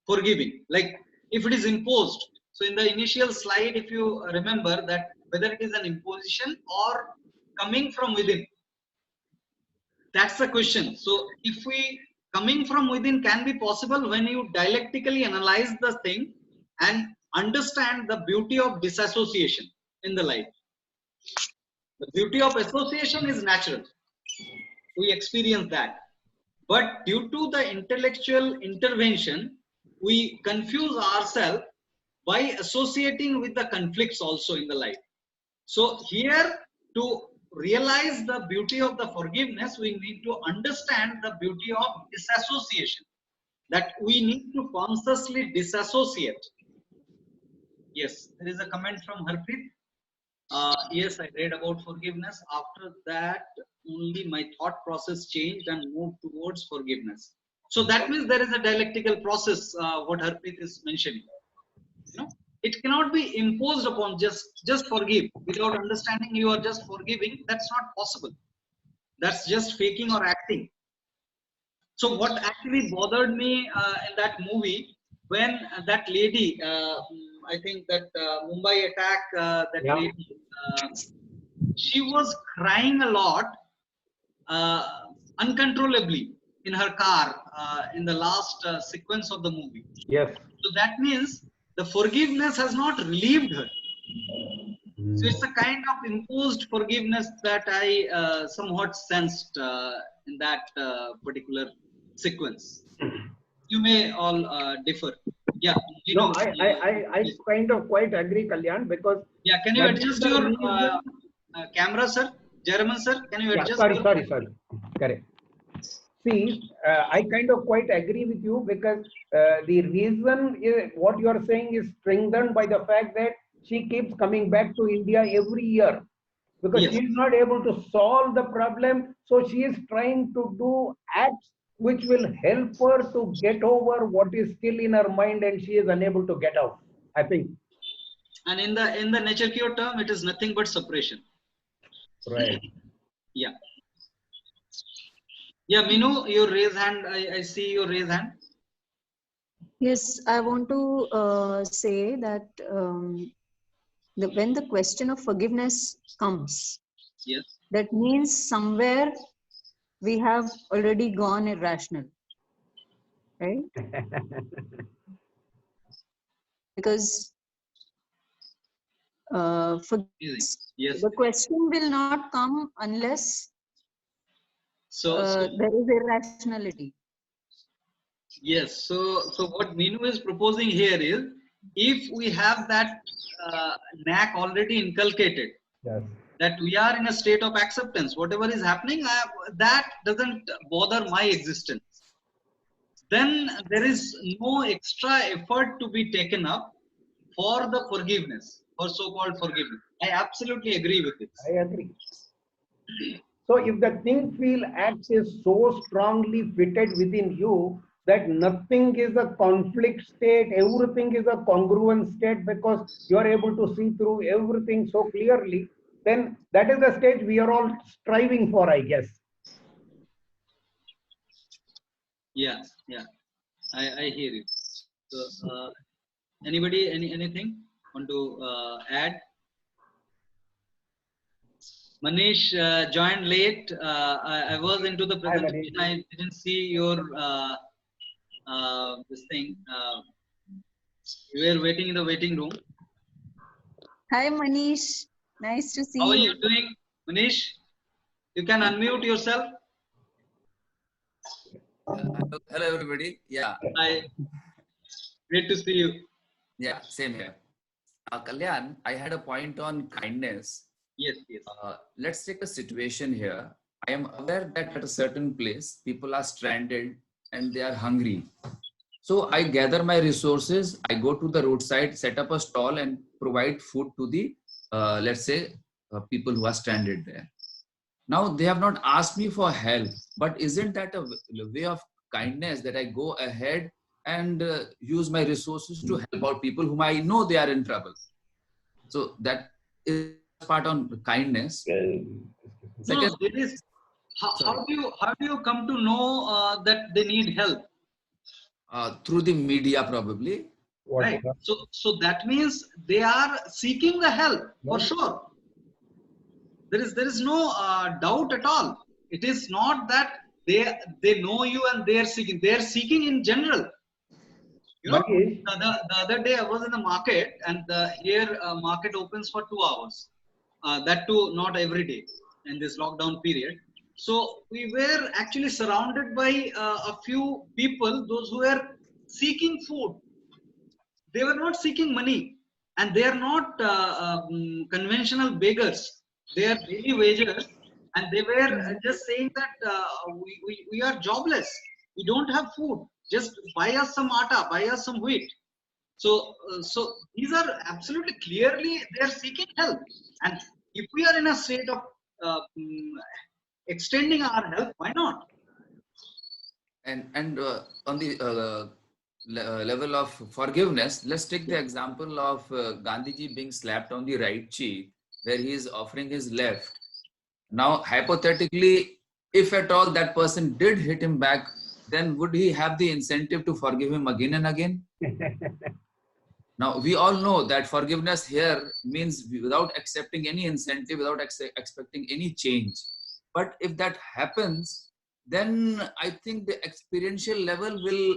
Speaker 2: Forgiving, like if it is imposed. So in the initial slide, if you remember that whether it is an imposition or coming from within, that's the question. So if we coming from within can be possible when you dialectically analyze the thing and understand the beauty of disassociation in the life. The beauty of association is natural. We experience that. But due to the intellectual intervention, we confuse ourselves by associating with the conflicts also in the life. So here, to realize the beauty of the forgiveness, we need to understand the beauty of disassociation. That we need to consciously disassociate. Yes, there is a comment from Harpreet. Yes, I read about forgiveness. After that, only my thought process changed and moved towards forgiveness. So that means there is a dialectical process, what Harpreet is mentioning. You know, it cannot be imposed upon just forgive without understanding you are just forgiving. That's not possible. That's just faking or acting. So what actually bothered me in that movie, when that lady, I think that Mumbai attack, that
Speaker 1: Yeah.
Speaker 2: lady, she was crying a lot, uncontrollably in her car in the last sequence of the movie.
Speaker 1: Yes.
Speaker 2: So that means the forgiveness has not relieved her. So it's a kind of imposed forgiveness that I somewhat sensed in that particular sequence. You may all differ. Yeah.
Speaker 1: No, I kind of quite agree, Kalyan, because
Speaker 2: Yeah. Can you
Speaker 1: that is
Speaker 2: adjust
Speaker 1: the
Speaker 2: your
Speaker 1: reason.
Speaker 2: camera, sir? Jaraman, sir, can you
Speaker 1: Yeah,
Speaker 2: adjust
Speaker 1: sorry,
Speaker 2: your?
Speaker 1: sorry. Correct. See, I kind of quite agree with you because the reason is, what you are saying is strengthened by the fact that she keeps coming back to India every year because
Speaker 2: Yes.
Speaker 1: she is not able to solve the problem. So she is trying to do acts which will help her to get over what is still in her mind and she is unable to get out, I think.
Speaker 2: And in the nature cure term, it is nothing but suppression.
Speaker 1: Right.
Speaker 2: Yeah. Yeah, Minu, your raise hand. I see your raise hand.
Speaker 6: Yes, I want to say that when the question of forgiveness comes,
Speaker 2: Yes.
Speaker 6: that means somewhere we have already gone irrational, right? Because forgiveness,
Speaker 2: Yes.
Speaker 6: the question will not come unless
Speaker 2: So
Speaker 6: there is irrationality.
Speaker 2: yes. So what Minu is proposing here is, if we have that knack already inculcated,
Speaker 1: Yes.
Speaker 2: that we are in a state of acceptance, whatever is happening, that doesn't bother my existence, then there is no extra effort to be taken up for the forgiveness, for so-called forgiveness. I absolutely agree with this.
Speaker 1: I agree. So if the think, feel, act is so strongly fitted within you that nothing is a conflict state, everything is a congruent state because you are able to see through everything so clearly, then that is the stage we are all striving for, I guess.
Speaker 2: Yeah, I hear you. So, anybody, anything want to add? Manish joined late. I was into the
Speaker 1: Hi, Manish.
Speaker 2: presentation. I didn't see your this thing. We were waiting in the waiting room.
Speaker 6: Hi, Manish. Nice to see
Speaker 2: How are
Speaker 6: you.
Speaker 2: you doing, Manish? You can unmute yourself.
Speaker 10: Hello, everybody. Yeah.
Speaker 2: Hi. Great to see you.
Speaker 10: Yeah, same here. Kalyan, I had a point on kindness.
Speaker 2: Yes.
Speaker 10: Let's take a situation here. I am aware that at a certain place, people are stranded and they are hungry. So I gather my resources, I go to the roadside, set up a stall and provide food to the, let's say, people who are stranded there. Now, they have not asked me for help, but isn't that a way of kindness that I go ahead and use my resources to help out people whom I know they are in trouble? So that is part on kindness.
Speaker 2: No, there is. How do you come to know that they need help?
Speaker 10: Through the media, probably.
Speaker 2: Right. So that means they are seeking the help for sure. There is no doubt at all. It is not that they know you and they are seeking. They are seeking in general. You know, the other day I was in the market, and here market opens for 2 hours. That too not every day in this lockdown period. So we were actually surrounded by a few people, those who were seeking food. They were not seeking money, and they are not conventional beggars. They are daily wagers, and they were just saying that we are jobless. We don't have food. Just buy us some atta, buy us some wheat. So these are absolutely clearly they are seeking help. And if we are in a state of extending our help, why not?
Speaker 10: And on the level of forgiveness, let's take the example of Gandhiji being slapped on the right cheek, where he is offering his left. Now, hypothetically, if at all that person did hit him back, then would he have the incentive to forgive him again and again? Now, we all know that forgiveness here means without accepting any incentive, without expecting any change. But if that happens, then I think the experiential level will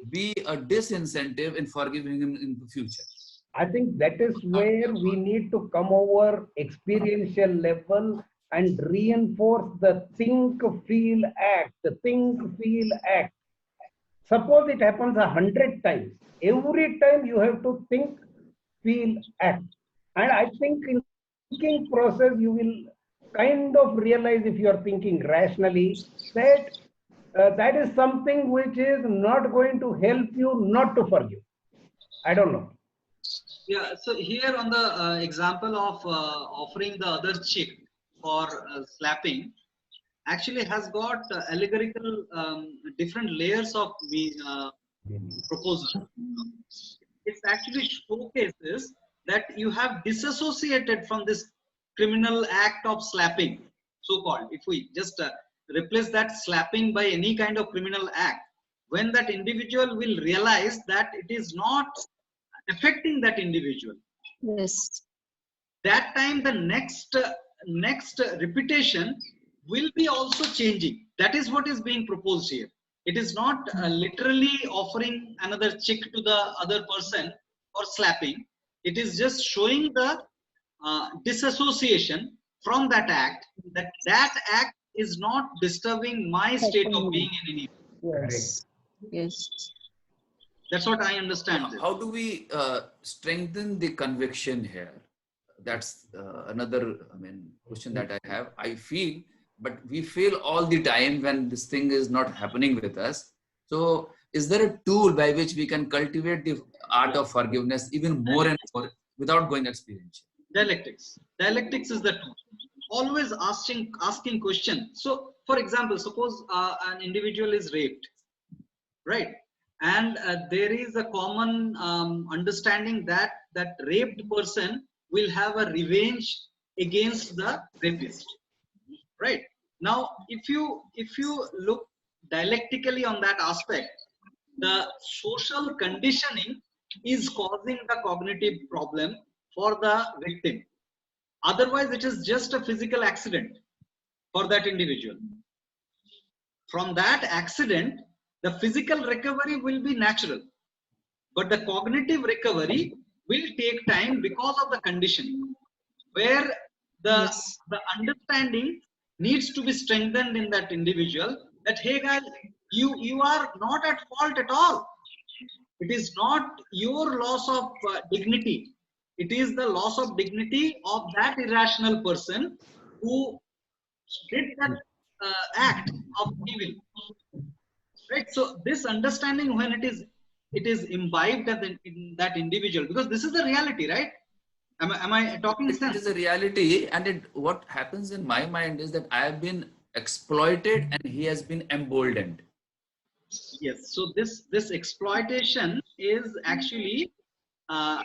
Speaker 10: be a disincentive in forgiving him in the future.
Speaker 1: I think that is where we need to come over experiential level and reinforce the think, feel, act. The think, feel, act. Suppose it happens 100 times. Every time you have to think, feel, act. And I think in thinking process, you will kind of realize, if you are thinking rationally, that that is something which is not going to help you not to forgive. I don't know.
Speaker 2: Yeah, so here on the example of offering the other cheek for slapping, actually has got allegorical different layers of proposal. It actually showcases that you have disassociated from this criminal act of slapping, so-called. If we just replace that slapping by any kind of criminal act, when that individual will realize that it is not affecting that individual,
Speaker 6: Yes.
Speaker 2: that time the next repetition will be also changing. That is what is being proposed here. It is not literally offering another cheek to the other person or slapping. It is just showing the disassociation from that act, that act is not disturbing my state of being in any way.
Speaker 6: Yes. Yes.
Speaker 2: That's what I understand.
Speaker 10: How do we strengthen the conviction here? That's another question that I have. I feel, but we feel all the time when this thing is not happening with us. So is there a tool by which we can cultivate the art of forgiveness even more and more without going experiential?
Speaker 2: Dialectics is the tool. Always asking questions. So for example, suppose an individual is raped, right? And there is a common understanding that that raped person will have a revenge against the rapist, right? Now if you look dialectically on that aspect, the social conditioning is causing the cognitive problem for the victim. Otherwise it is just a physical accident for that individual. From that accident, the physical recovery will be natural, but the cognitive recovery will take time because of the condition, where the understanding needs to be strengthened in that individual, that hey guys, you are not at fault at all. It is not your loss of dignity. It is the loss of dignity of that irrational person who did that act of evil. Right. So this understanding, when it is imbibed in that individual, because this is the reality, right? Am I talking sense?
Speaker 10: It is a reality, and what happens in my mind is that I have been exploited and he has been emboldened.
Speaker 2: Yes. So this exploitation is actually an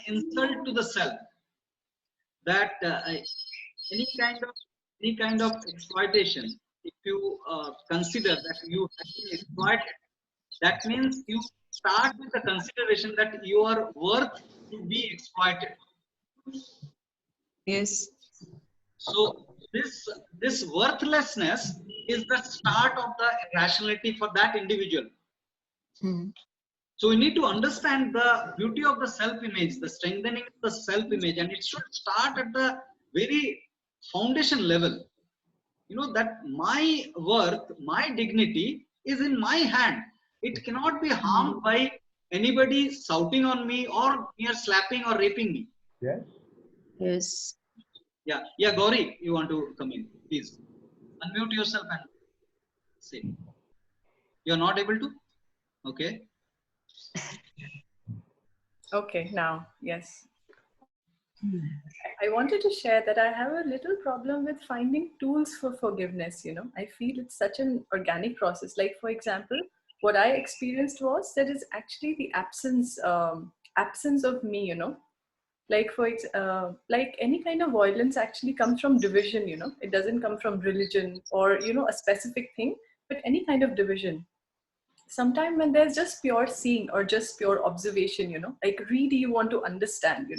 Speaker 2: insult to the self. That any kind of exploitation, if you consider that you have been exploited, that means you start with the consideration that you are worth to be exploited.
Speaker 6: Yes.
Speaker 2: So this worthlessness is the start of the irrationality for that individual. So we need to understand the beauty of the self-image, the strengthening of the self-image, and it should start at the very foundation level. You know that my worth, my dignity is in my hand. It cannot be harmed by anybody shouting on me or near slapping or raping me.
Speaker 1: Yes.
Speaker 6: Yes.
Speaker 2: Yeah, Gauri, you want to come in, please. Unmute yourself and say. You're not able to? Okay.
Speaker 7: Okay, now, yes. I wanted to share that I have a little problem with finding tools for forgiveness. I feel it's such an organic process. Like, for example, what I experienced was that is actually the absence of me. Like like any kind of violence actually comes from division. It doesn't come from religion or a specific thing, but any kind of division. Sometimes when there's just pure seeing or just pure observation, like really you want to understand,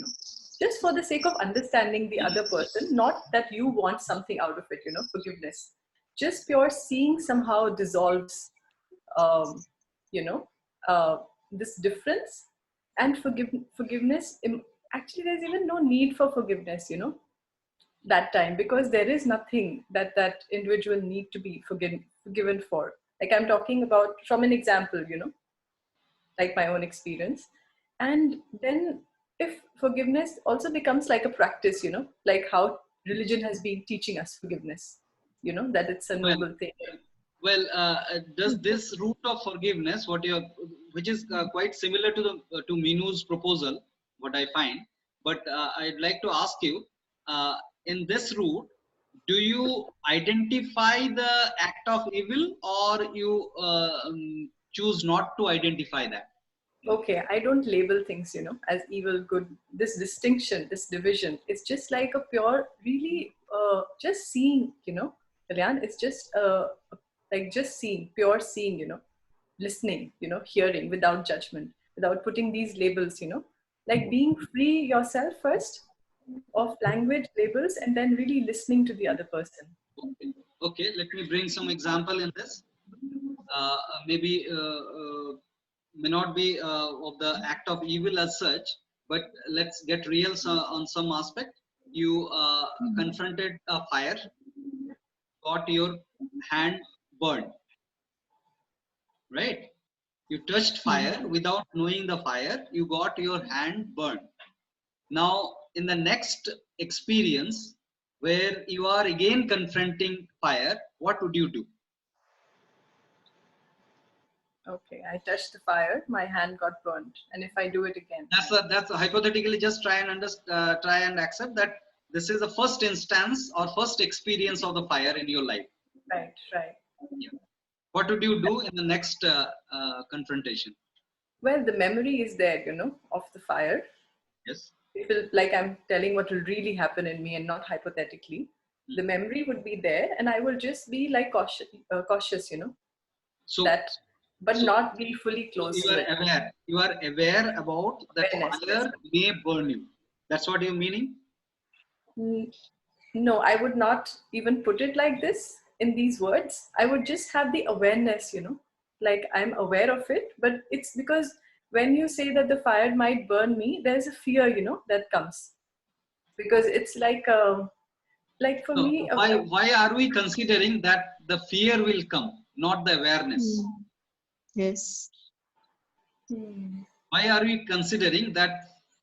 Speaker 7: just for the sake of understanding the other person, not that you want something out of it, forgiveness. Just pure seeing somehow dissolves, this difference, and forgiveness. Actually, there's even no need for forgiveness, that time, because there is nothing that individual need to be forgiven for. Like I'm talking about from an example, like my own experience. And then if forgiveness also becomes like a practice, like how religion has been teaching us forgiveness, that it's a noble thing.
Speaker 2: Well, does this route of forgiveness, which is quite similar to to Minu's proposal, what I find, but I'd like to ask you, in this route, do you identify the act of evil, or you choose not to identify that?
Speaker 7: Okay, I don't label things, as evil, good. This distinction, this division, it's just like a pure, really, just seeing, Kalyan, it's just like just seeing, pure seeing, listening, hearing without judgment, without putting these labels, like being free yourself first of language labels, and then really listening to the other person.
Speaker 2: Okay, let me bring some example in this. Maybe may not be of the act of evil as such, but let's get real on some aspect. You confronted a fire, got your hand burned, right? You touched fire without knowing the fire, you got your hand burned. Now, in the next experience where you are again confronting fire, what would you do?
Speaker 7: Okay, I touched the fire, my hand got burned, and if I do it again,
Speaker 2: that's hypothetically, just try and accept that this is the first instance or first experience of the fire in your life.
Speaker 7: Right.
Speaker 2: Yeah. What would you do in the next confrontation?
Speaker 7: Well, the memory is there, of the fire.
Speaker 2: Yes.
Speaker 7: It will, like I'm telling what will really happen in me and not hypothetically. The memory would be there, and I will just be like cautious,
Speaker 2: So
Speaker 7: that, but so, not be fully close.
Speaker 2: You are aware. You are aware about that fire may burn you. That's what you're meaning?
Speaker 7: No, I would not even put it like this in these words. I would just have the awareness, like I'm aware of it, but it's because when you say that the fire might burn me, there's a fear, that comes, because it's like for me.
Speaker 2: Why are we considering that the fear will come, not the awareness?
Speaker 6: Yes.
Speaker 2: Why are we considering that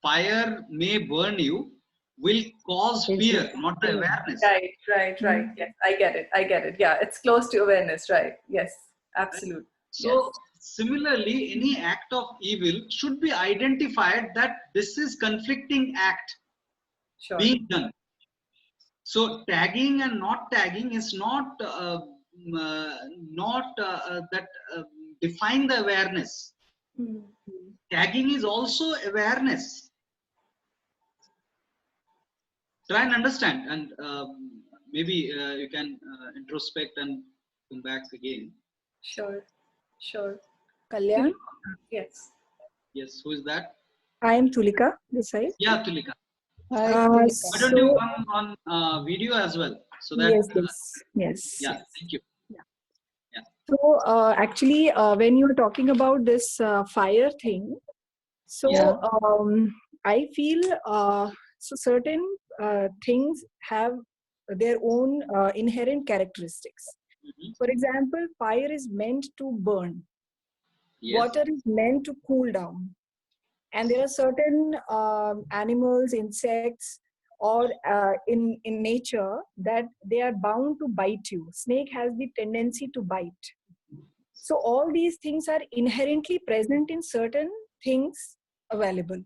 Speaker 2: fire may burn you will cause fear, not the awareness?
Speaker 7: Right. Yes, I get it. Yeah, it's close to awareness, right? Yes, absolutely.
Speaker 2: So
Speaker 7: yes.
Speaker 2: Similarly, any act of evil should be identified that this is conflicting act being done. So tagging and not tagging is not define the awareness. Tagging is also awareness. Try and understand, and maybe you can introspect and come back again.
Speaker 7: Sure.
Speaker 11: Kalyan?
Speaker 7: Yes.
Speaker 2: Yes, who is that?
Speaker 11: I am Tulika, this side.
Speaker 2: Yeah, Tulika.
Speaker 11: Hi,
Speaker 2: Tulika. Why don't you come on video as well? So that,
Speaker 11: yes.
Speaker 2: Yeah, thank you.
Speaker 11: Yeah. So actually, when you were talking about this fire thing, so I feel so certain things have their own inherent characteristics. For example, fire is meant to burn. Yes. Water is meant to cool down. And there are certain animals, insects, or in nature that they are bound to bite you. Snake has the tendency to bite. So all these things are inherently present in certain things available.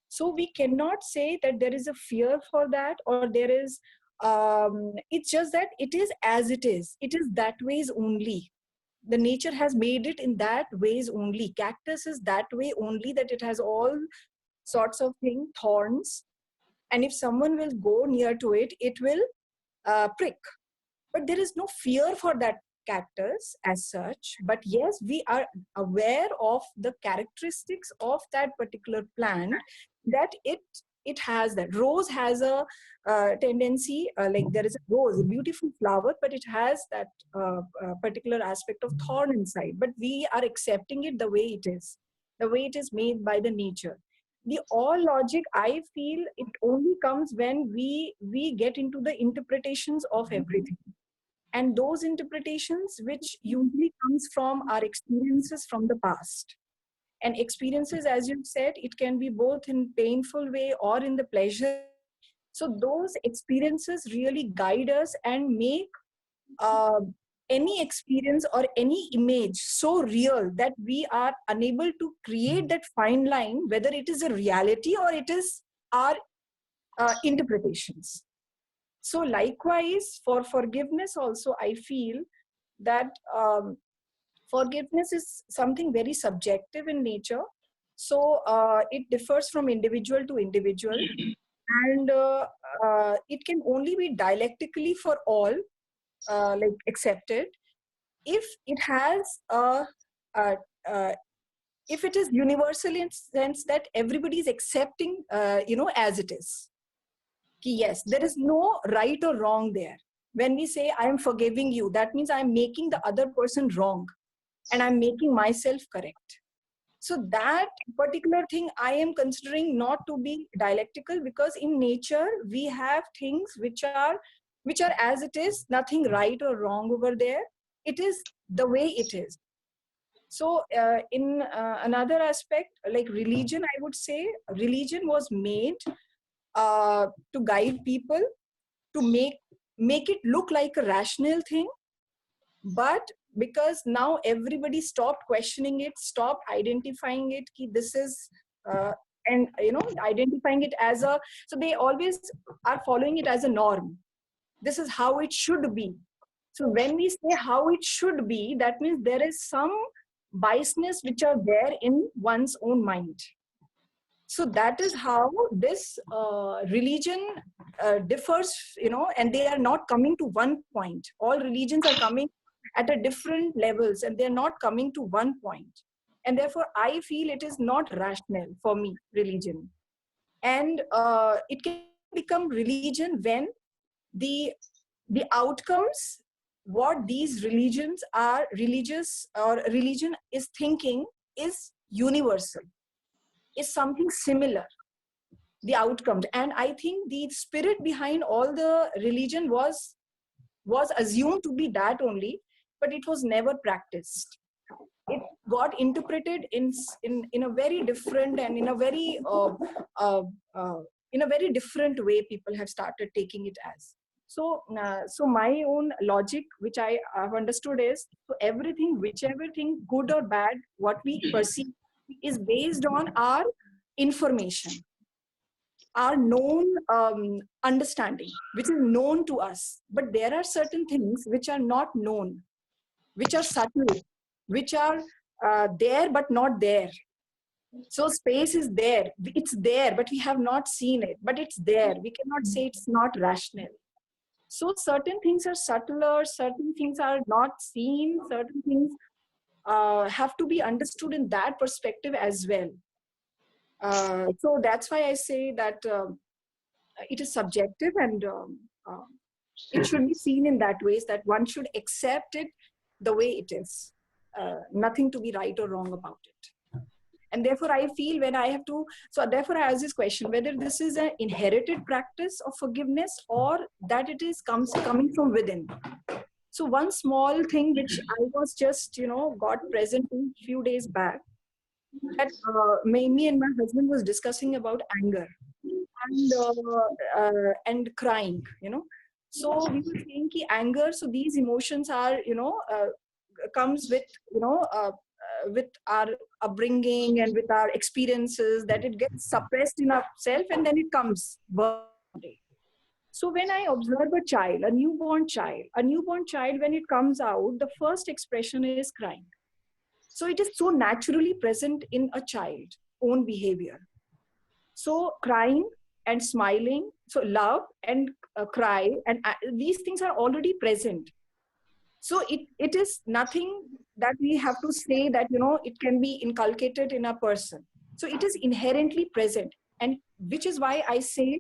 Speaker 11: So we cannot say that there is a fear for that, or there is, it's just that it is as it is. It is that ways only. The nature has made it in that ways only. Cactus is that way only, that it has all sorts of things, thorns. And if someone will go near to it, it will prick. But there is no fear for that cactus as such. But yes, we are aware of the characteristics of that particular plant, that it has that. Rose has a tendency, like there is a rose, a beautiful flower, but it has that particular aspect of thorn inside. But we are accepting it the way it is made by the nature. The all logic, I feel, it only comes when we get into the interpretations of everything. and those interpretations which usually comes from our experiences from the past. And experiences, as you said, it can be both in painful way or in the pleasure. So those experiences really guide us and make any experience or any image so real that we are unable to create that fine line, whether it is a reality or it is our interpretations. So likewise, for forgiveness also, I feel that forgiveness is something very subjective in nature. So it differs from individual to individual, and it can only be dialectically for all like accepted if it has if it is universal in sense that everybody is accepting as it is. Yes, there is no right or wrong there. When we say I am forgiving you, that means I am making the other person wrong and I'm making myself correct. So that particular thing I am considering not to be dialectical, because in nature we have things which are as it is, nothing right or wrong over there. It is the way it is. So in another aspect, like religion, I would say religion was made to guide people, to make it look like a rational thing. But because now everybody stopped questioning it, stopped identifying it, ki this is and identifying it as a, so they always are following it as a norm. This is how it should be. So when we say how it should be, that means there is some biasness which are there in one's own mind. So that is how this religion differs, and they are not coming to one point. All religions are coming at a different levels, and they're not coming to one point. And therefore, I feel it is not rational for me, religion. And it can become religion when the outcomes, what these religions are, religious or religion is thinking, is universal, is something similar, the outcomes. And I think the spirit behind all the religion was assumed to be that only, but it was never practiced. It got interpreted in a very different and in a very different way. People have started taking it as. So my own logic, which I have understood, is so everything, whichever thing, good or bad, what we perceive is based on our information, our known understanding, which is known to us. But there are certain things which are not known, which are subtle, which are there but not there. So space is there, it's there, but we have not seen it, but it's there. We cannot say it's not rational. So certain things are subtler, certain things are not seen, certain things have to be understood in that perspective as well. So that's why I say that it is subjective, and it should be seen in that way, that one should accept it the way it is. Nothing to be right or wrong about it. And therefore I feel when I have to, so therefore I ask this question, whether this is an inherited practice of forgiveness or that it is coming from within. So one small thing which I was just, got present in a few days back, that me and my husband was discussing about anger and crying, So we were saying ki anger, so these emotions are, comes with, with our upbringing and with our experiences, that it gets suppressed in ourselves and then it comes one day. So when I observe a child, a newborn child, when it comes out, the first expression is crying. So it is so naturally present in a child's own behavior. So crying and smiling, so love and cry, and these things are already present. So it is nothing that we have to say that, it can be inculcated in a person. So it is inherently present. And which is why I say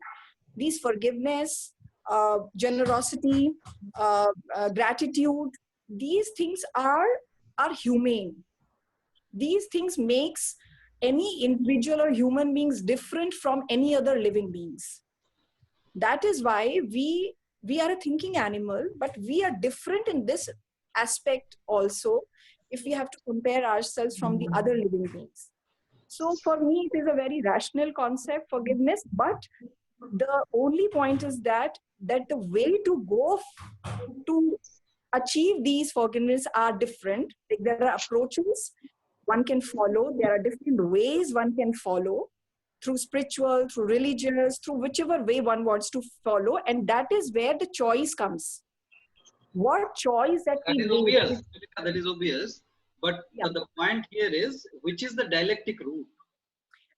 Speaker 11: these forgiveness, generosity, gratitude, these things are humane. These things makes any individual or human beings different from any other living beings. That is why we are a thinking animal, but we are different in this aspect also, if we have to compare ourselves from the other living beings. So for me, it is a very rational concept, forgiveness, but the only point is that the way to go to achieve these forgiveness are different. Like, there are approaches one can follow, there are different ways one can follow, through spiritual, through religious, through whichever way one wants to follow, and that is where the choice comes. What choice that
Speaker 2: That
Speaker 11: we
Speaker 2: is
Speaker 11: make.
Speaker 2: obvious. That is obvious. But the point here is, which is the dialectic route?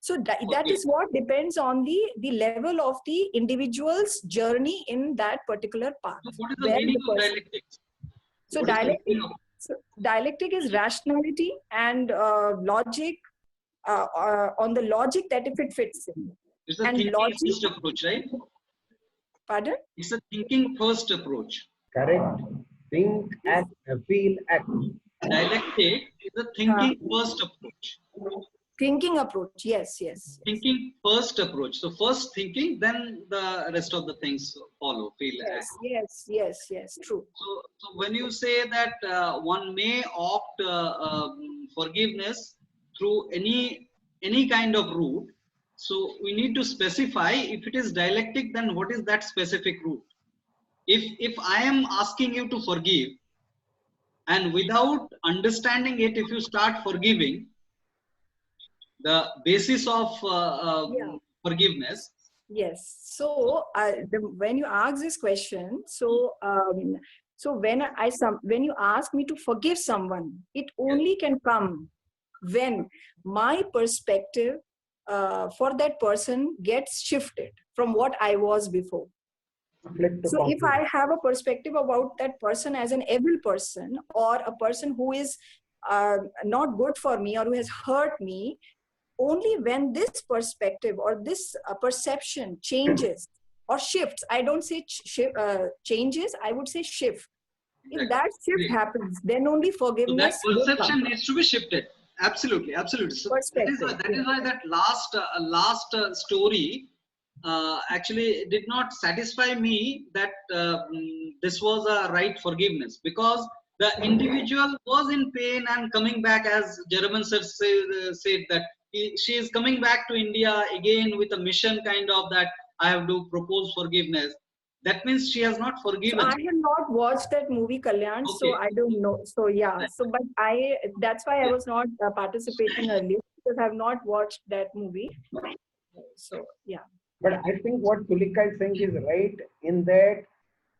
Speaker 11: So that is what depends on the level of the individual's journey in that particular path.
Speaker 2: So what is the meaning of dialectics?
Speaker 11: So dialectic is rationality and logic, on the logic that if it fits in.
Speaker 2: It's a thinking first approach, right?
Speaker 11: Pardon?
Speaker 2: It's a thinking first approach.
Speaker 1: Correct. Think, act, feel, act.
Speaker 2: Dialectic is a thinking first approach.
Speaker 11: Thinking approach, yes.
Speaker 2: Thinking first approach. So first thinking, then the rest of the things follow, feel, act.
Speaker 11: Yes, true.
Speaker 2: So when you say that one may opt forgiveness through any kind of route, so we need to specify, if it is dialectic, then what is that specific route? If I am asking you to forgive, and without understanding it, if you start forgiving, the basis of forgiveness.
Speaker 11: Yes. So when you ask this question, so when you ask me to forgive someone, it only can come when my perspective for that person gets shifted from what I was before. So if I have a perspective about that person as an evil person, or a person who is not good for me, or who has hurt me, only when this perspective or this perception changes or shifts, I don't say changes, I would say shift. If that shift happens, then only forgiveness.
Speaker 2: So that perception needs to be shifted. Absolutely. So that is why that last story actually did not satisfy me, that this was a right forgiveness, because the individual was in pain and coming back, as Jaraman sir said that she is coming back to India again with a mission kind of, that I have to propose forgiveness. That means she has not forgiven.
Speaker 11: So I have not watched that movie, Kalyan, so I don't know. So but that's why I was not participating earlier, because I have not watched that movie. So
Speaker 1: But I think what Tulika is saying is right, in that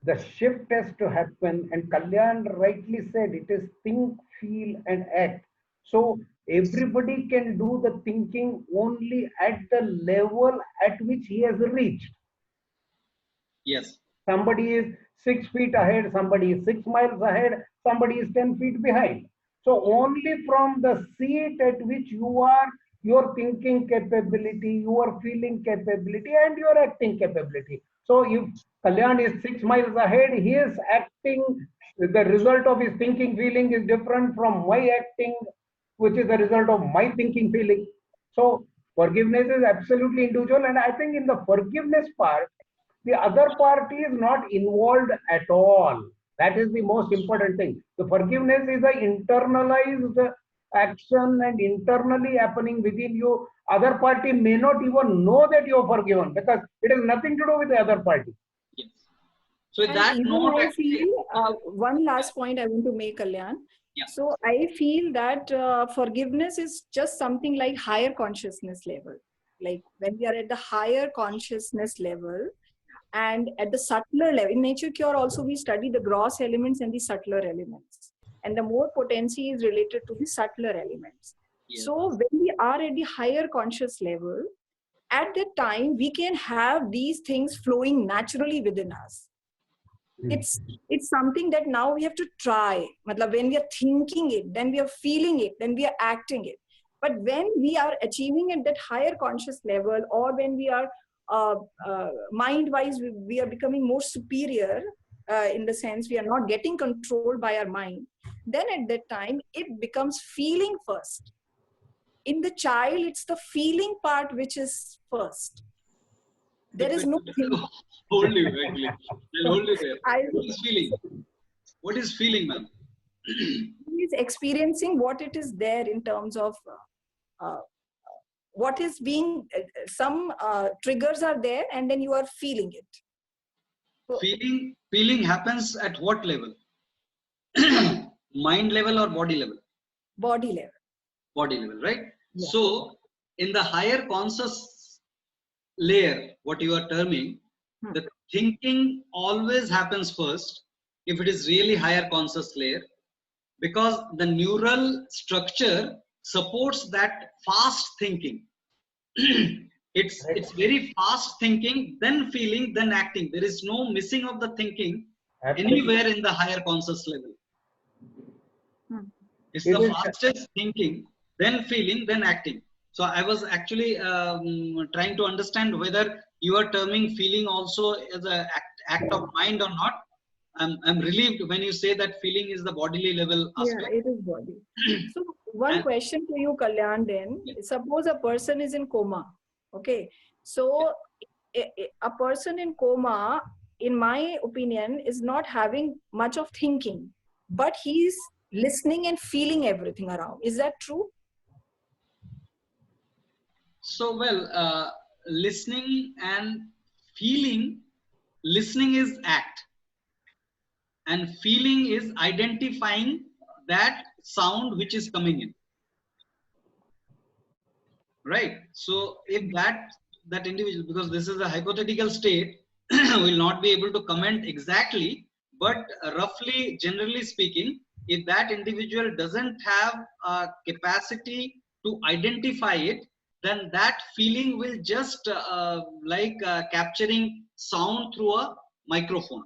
Speaker 1: the shift has to happen, and Kalyan rightly said, it is think, feel, and act. So everybody can do the thinking only at the level at which he has reached.
Speaker 2: Yes.
Speaker 1: Somebody is 6 feet ahead, somebody is 6 miles ahead, somebody is 10 feet behind. So only from the seat at which you are, your thinking capability, your feeling capability, and your acting capability. So if Kalyan is 6 miles ahead, he is acting, the result of his thinking, feeling is different from my acting, which is the result of my thinking, feeling. So forgiveness is absolutely individual, and I think in the forgiveness part, the other party is not involved at all. That is the most important thing. The forgiveness is an internalized action and internally happening within you. Other party may not even know that you are forgiven, because it has nothing to do with the other party.
Speaker 2: Yes. So that
Speaker 11: note, I feel one last point I want to make, Kalyan.
Speaker 2: Yeah.
Speaker 11: So I feel that forgiveness is just something like higher consciousness level. Like when we are at the higher consciousness level, and at the subtler level, in Nature Cure also we study the gross elements and the subtler elements, and the more potency is related to the subtler elements. Yeah. So when we are at the higher conscious level, at that time we can have these things flowing naturally within us. It's something that now we have to try. When we are thinking it, then we are feeling it, then we are acting it. But when we are achieving at that higher conscious level, or when we are mind-wise, we are becoming more superior, in the sense we are not getting controlled by our mind, then at that time it becomes feeling first. In the child, it's the feeling part which is first. There is no thinking.
Speaker 2: Hold you, actually. I'll hold you there. What is feeling? What is feeling, ma'am?
Speaker 11: He is experiencing what it is there in terms of what is being, some triggers are there, and then you are feeling it.
Speaker 2: Feeling happens at what level? Mind level or body level?
Speaker 11: Body level.
Speaker 2: Body level, right?
Speaker 11: Yeah.
Speaker 2: So, in the higher conscious layer, what you are terming, the thinking always happens first, if it is really higher conscious layer, because the neural structure supports that fast thinking. It's very fast thinking, then feeling, then acting. There is no missing of the thinking anywhere in the higher conscious level. It's the fastest thinking, then feeling, then acting. So I was actually trying to understand whether you are terming feeling also as an act of mind or not. I'm relieved when you say that feeling is the bodily level aspect.
Speaker 11: Yeah, it is body. So one question to you, Kalyan, then. Suppose a person is in coma. Okay. So a person in coma, in my opinion, is not having much of thinking, but he's listening and feeling everything around. Is that true?
Speaker 2: So, well, listening and feeling, listening is act. And feeling is identifying that sound which is coming in. Right? So, if that individual, because this is a hypothetical state, will not be able to comment exactly, but roughly, generally speaking, if that individual doesn't have a capacity to identify it, then that feeling will just capturing sound through a microphone.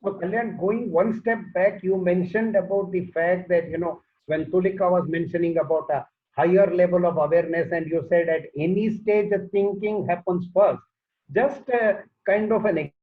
Speaker 1: So, Kalyan, going one step back, you mentioned about the fact that, when Tulika was mentioning about a higher level of awareness, and you said at any stage the thinking happens first. Just kind of an example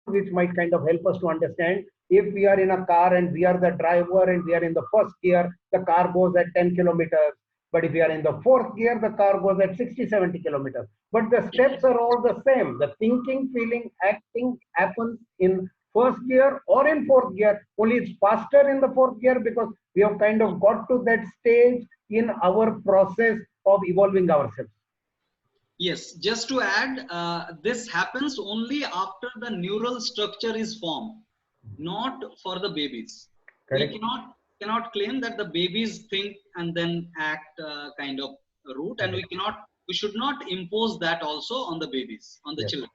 Speaker 1: which might kind of help us to understand. If we are in a car and we are the driver and we are in the first gear, the car goes at 10 kilometers. But if we are in the fourth gear, the car goes at 60, 70 kilometers. But the steps are all the same. The thinking, feeling, acting happens in first gear or in fourth gear. Only it's faster in the fourth gear because we have kind of got to that stage in our process of evolving ourselves.
Speaker 2: Yes, just to add, this happens only after the neural structure is formed, not for the babies.
Speaker 1: Correct.
Speaker 2: We cannot claim that the babies think and then act kind of route, and we should not impose that also on the babies, on the children.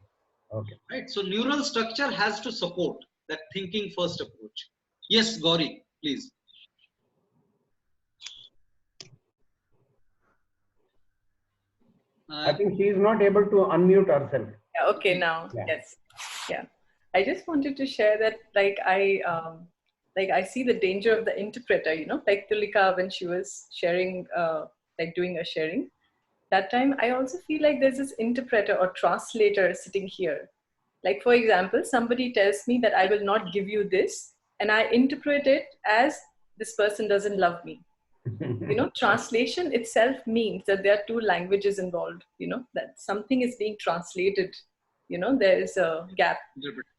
Speaker 1: Okay.
Speaker 2: Right. So neural structure has to support that thinking first approach. Yes, Gauri, please.
Speaker 1: I think she is not able to unmute herself.
Speaker 7: Yeah, okay, now, yes. Yeah. I just wanted to share that, I see the danger of the interpreter, like Tulika, when she was sharing, doing a sharing. That time, I also feel like there's this interpreter or translator sitting here. Like, for example, somebody tells me that I will not give you this, and I interpret it as this person doesn't love me. Translation itself means that there are two languages involved, that something is being translated, there is a gap.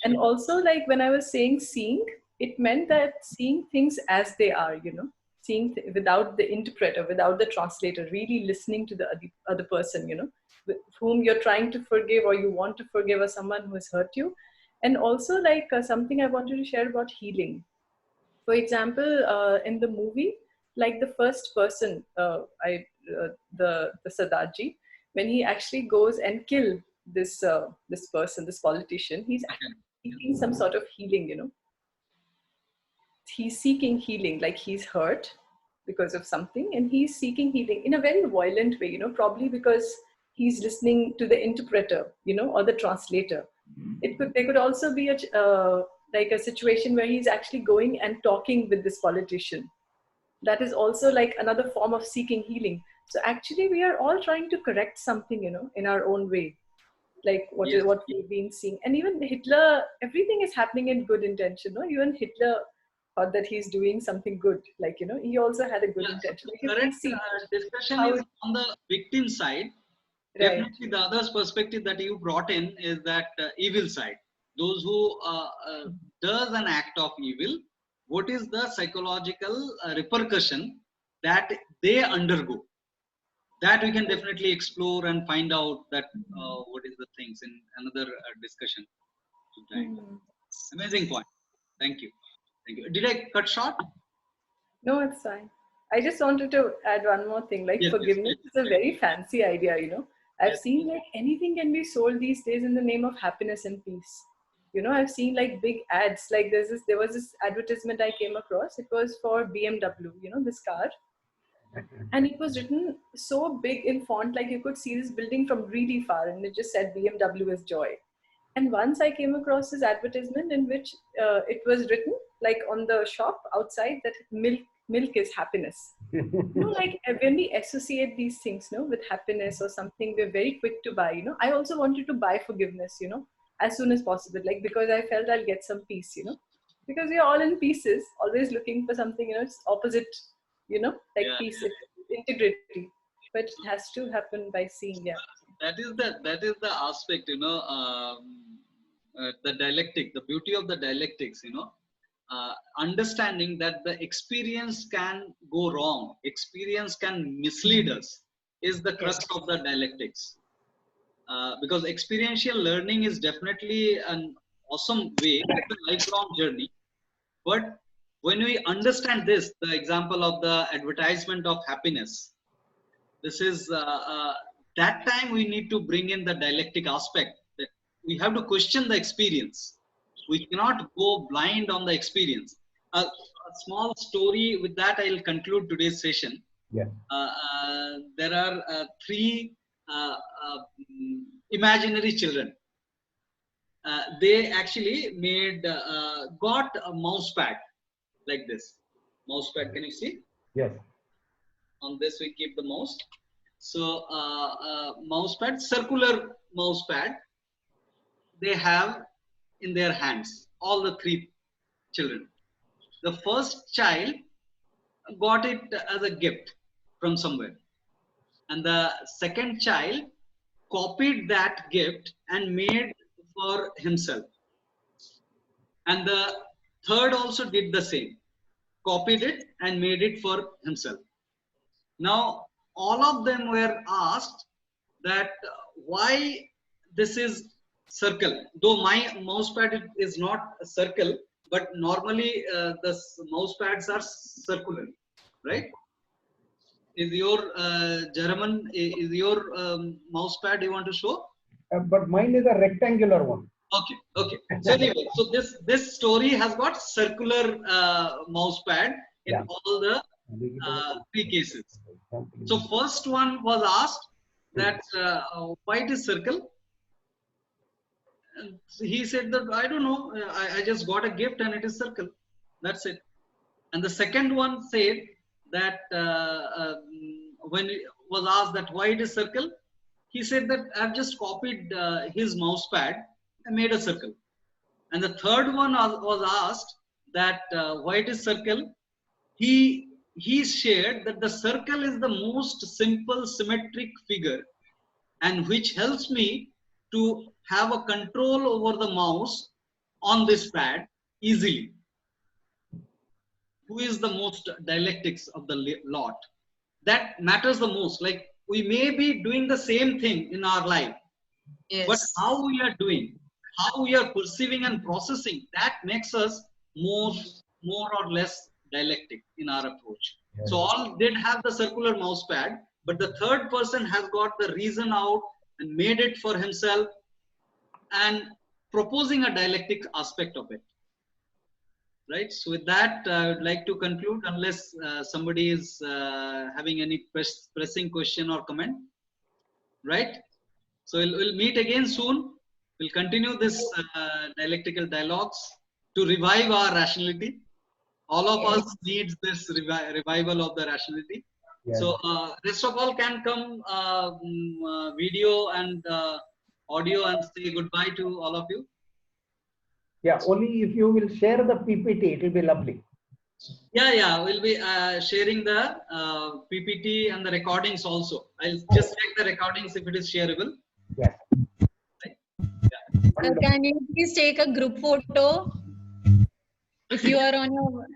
Speaker 7: And also, like when I was saying seeing, it meant that seeing things as they are, seeing without the interpreter, without the translator, really listening to the other person, with whom you're trying to forgive or you want to forgive, or someone who has hurt you. And also something I wanted to share about healing. For example, in the movie, like the first person, the Sardarji, when he actually goes and kill this person, this politician, he's actually seeking some sort of healing, He's seeking healing, like he's hurt because of something, and he's seeking healing in a very violent way, probably because he's listening to the interpreter, or the translator. There could also be a situation where he's actually going and talking with this politician. That is also like another form of seeking healing. So actually we are all trying to correct something, in our own way, like what we've been seeing. And even Hitler, everything is happening in good intention. Even Hitler thought that he's doing something good. He also had a good intention.
Speaker 2: The current discussion is on the victim side. definitely the other perspective that you brought in is that evil side. Those who does an act of evil, what is the psychological repercussion that they undergo? That we can definitely explore and find out that what is the things in another discussion. Amazing point. Thank you. Thank you. Did I cut short?
Speaker 7: No, it's fine. I just wanted to add one more thing. Like
Speaker 2: Yes,
Speaker 7: forgiveness is a very fancy idea, you know. I've seen like anything can be sold these days in the name of happiness and peace. You know, I've seen like big ads. Like there was this advertisement I came across. It was for BMW, you know, this car. And it was written so big in font, like you could see this building from really far, and it just said BMW is joy. And once I came across this advertisement in which it was written like on the shop outside that milk is happiness. You know, like when we associate these things, you know, with happiness or something, we're very quick to buy. You know, I also wanted to buy forgiveness, you know, as soon as possible, like because I felt I'll get some peace, you know, because we're all in pieces, always looking for something, you know, it's opposite, you know, like peace, integrity, but it has to happen by seeing.
Speaker 2: That is the aspect, you know, the dialectic, the beauty of the dialectics, you know, understanding that the experience can go wrong, experience can mislead us, is the crux of the dialectics. Because experiential learning is definitely an awesome way, it's a lifelong journey. But when we understand this, the example of the advertisement of happiness, this is that time we need to bring in the dialectic aspect, that we have to question the experience. We cannot go blind on the experience. A small story with that I'll conclude today's session.
Speaker 1: Yeah.
Speaker 2: There are three imaginary children. They actually got a mouse pad like this. Mouse pad, can you see?
Speaker 1: Yes.
Speaker 2: On this we keep the mouse. So mouse pad, circular mouse pad, they have in their hands, all the three children. The first child got it as a gift from somewhere. And the second child copied that gift and made for himself. And the third also did the same, copied it and made it for himself. Now, all of them were asked that why this is circle. Though my mouse pad is not a circle, but normally the mouse pads are circular, right? Is your German, is your mouse pad you want to show?
Speaker 1: But mine is a rectangular one.
Speaker 2: Okay, okay. So anyway, so this story has got circular mouse pad in all the three cases. So first one was asked that why it is circle. And he said that I don't know, I just got a gift and it is circle. That's it. And the second one said that when it was asked that why it is circle, he said that I've just copied his mouse pad and made a circle. And the third one was asked that why it is circle. He shared that the circle is the most simple symmetric figure and which helps me to have a control over the mouse on this pad easily. Who is the most dialectics of the lot? That matters the most. Like we may be doing the same thing in our life, but how we are doing, how we are perceiving and processing, that makes us more or less dialectic in our approach. So all did have the circular mouse pad, but the third person has got the reason out and made it for himself and proposing a dialectic aspect of it. Right. So with that, I would like to conclude unless somebody is having any pressing question or comment. Right. So we'll meet again soon. We'll continue this dialectical dialogues to revive our rationality. All of us needs this revival of the rationality. So rest of all can come video and audio and say goodbye to all of you.
Speaker 1: Yeah, only if you will share the PPT, it will be lovely.
Speaker 2: Yeah. We'll be sharing the PPT and the recordings also. I'll just check the recordings if it is shareable.
Speaker 1: Yes.
Speaker 6: Sir, can you please take a group photo if you are on your...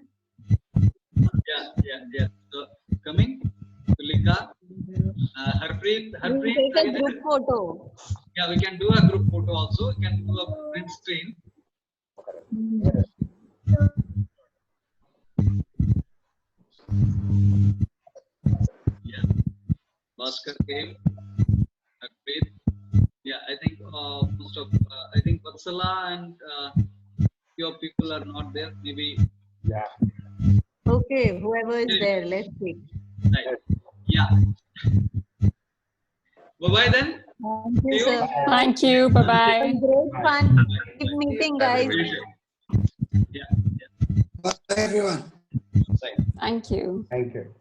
Speaker 2: Yeah. So coming, Tulika, Harpreet,
Speaker 6: Take a group photo.
Speaker 2: Yeah, we can do a group photo also. We can do a print screen. Yeah, Bhaskar came. Harpreet. Yeah, I think most of I think Vatsala and few people are not there. Maybe.
Speaker 1: Yeah.
Speaker 6: Okay, whoever is there, let's see.
Speaker 2: Right. Yeah. Bye-bye then.
Speaker 6: Thank you,
Speaker 2: See
Speaker 6: sir.
Speaker 4: Thank you. Bye bye.
Speaker 6: Great fun. Keep meeting, guys.
Speaker 2: Yeah.
Speaker 12: Bye, everyone.
Speaker 4: Thank you.
Speaker 1: Thank you.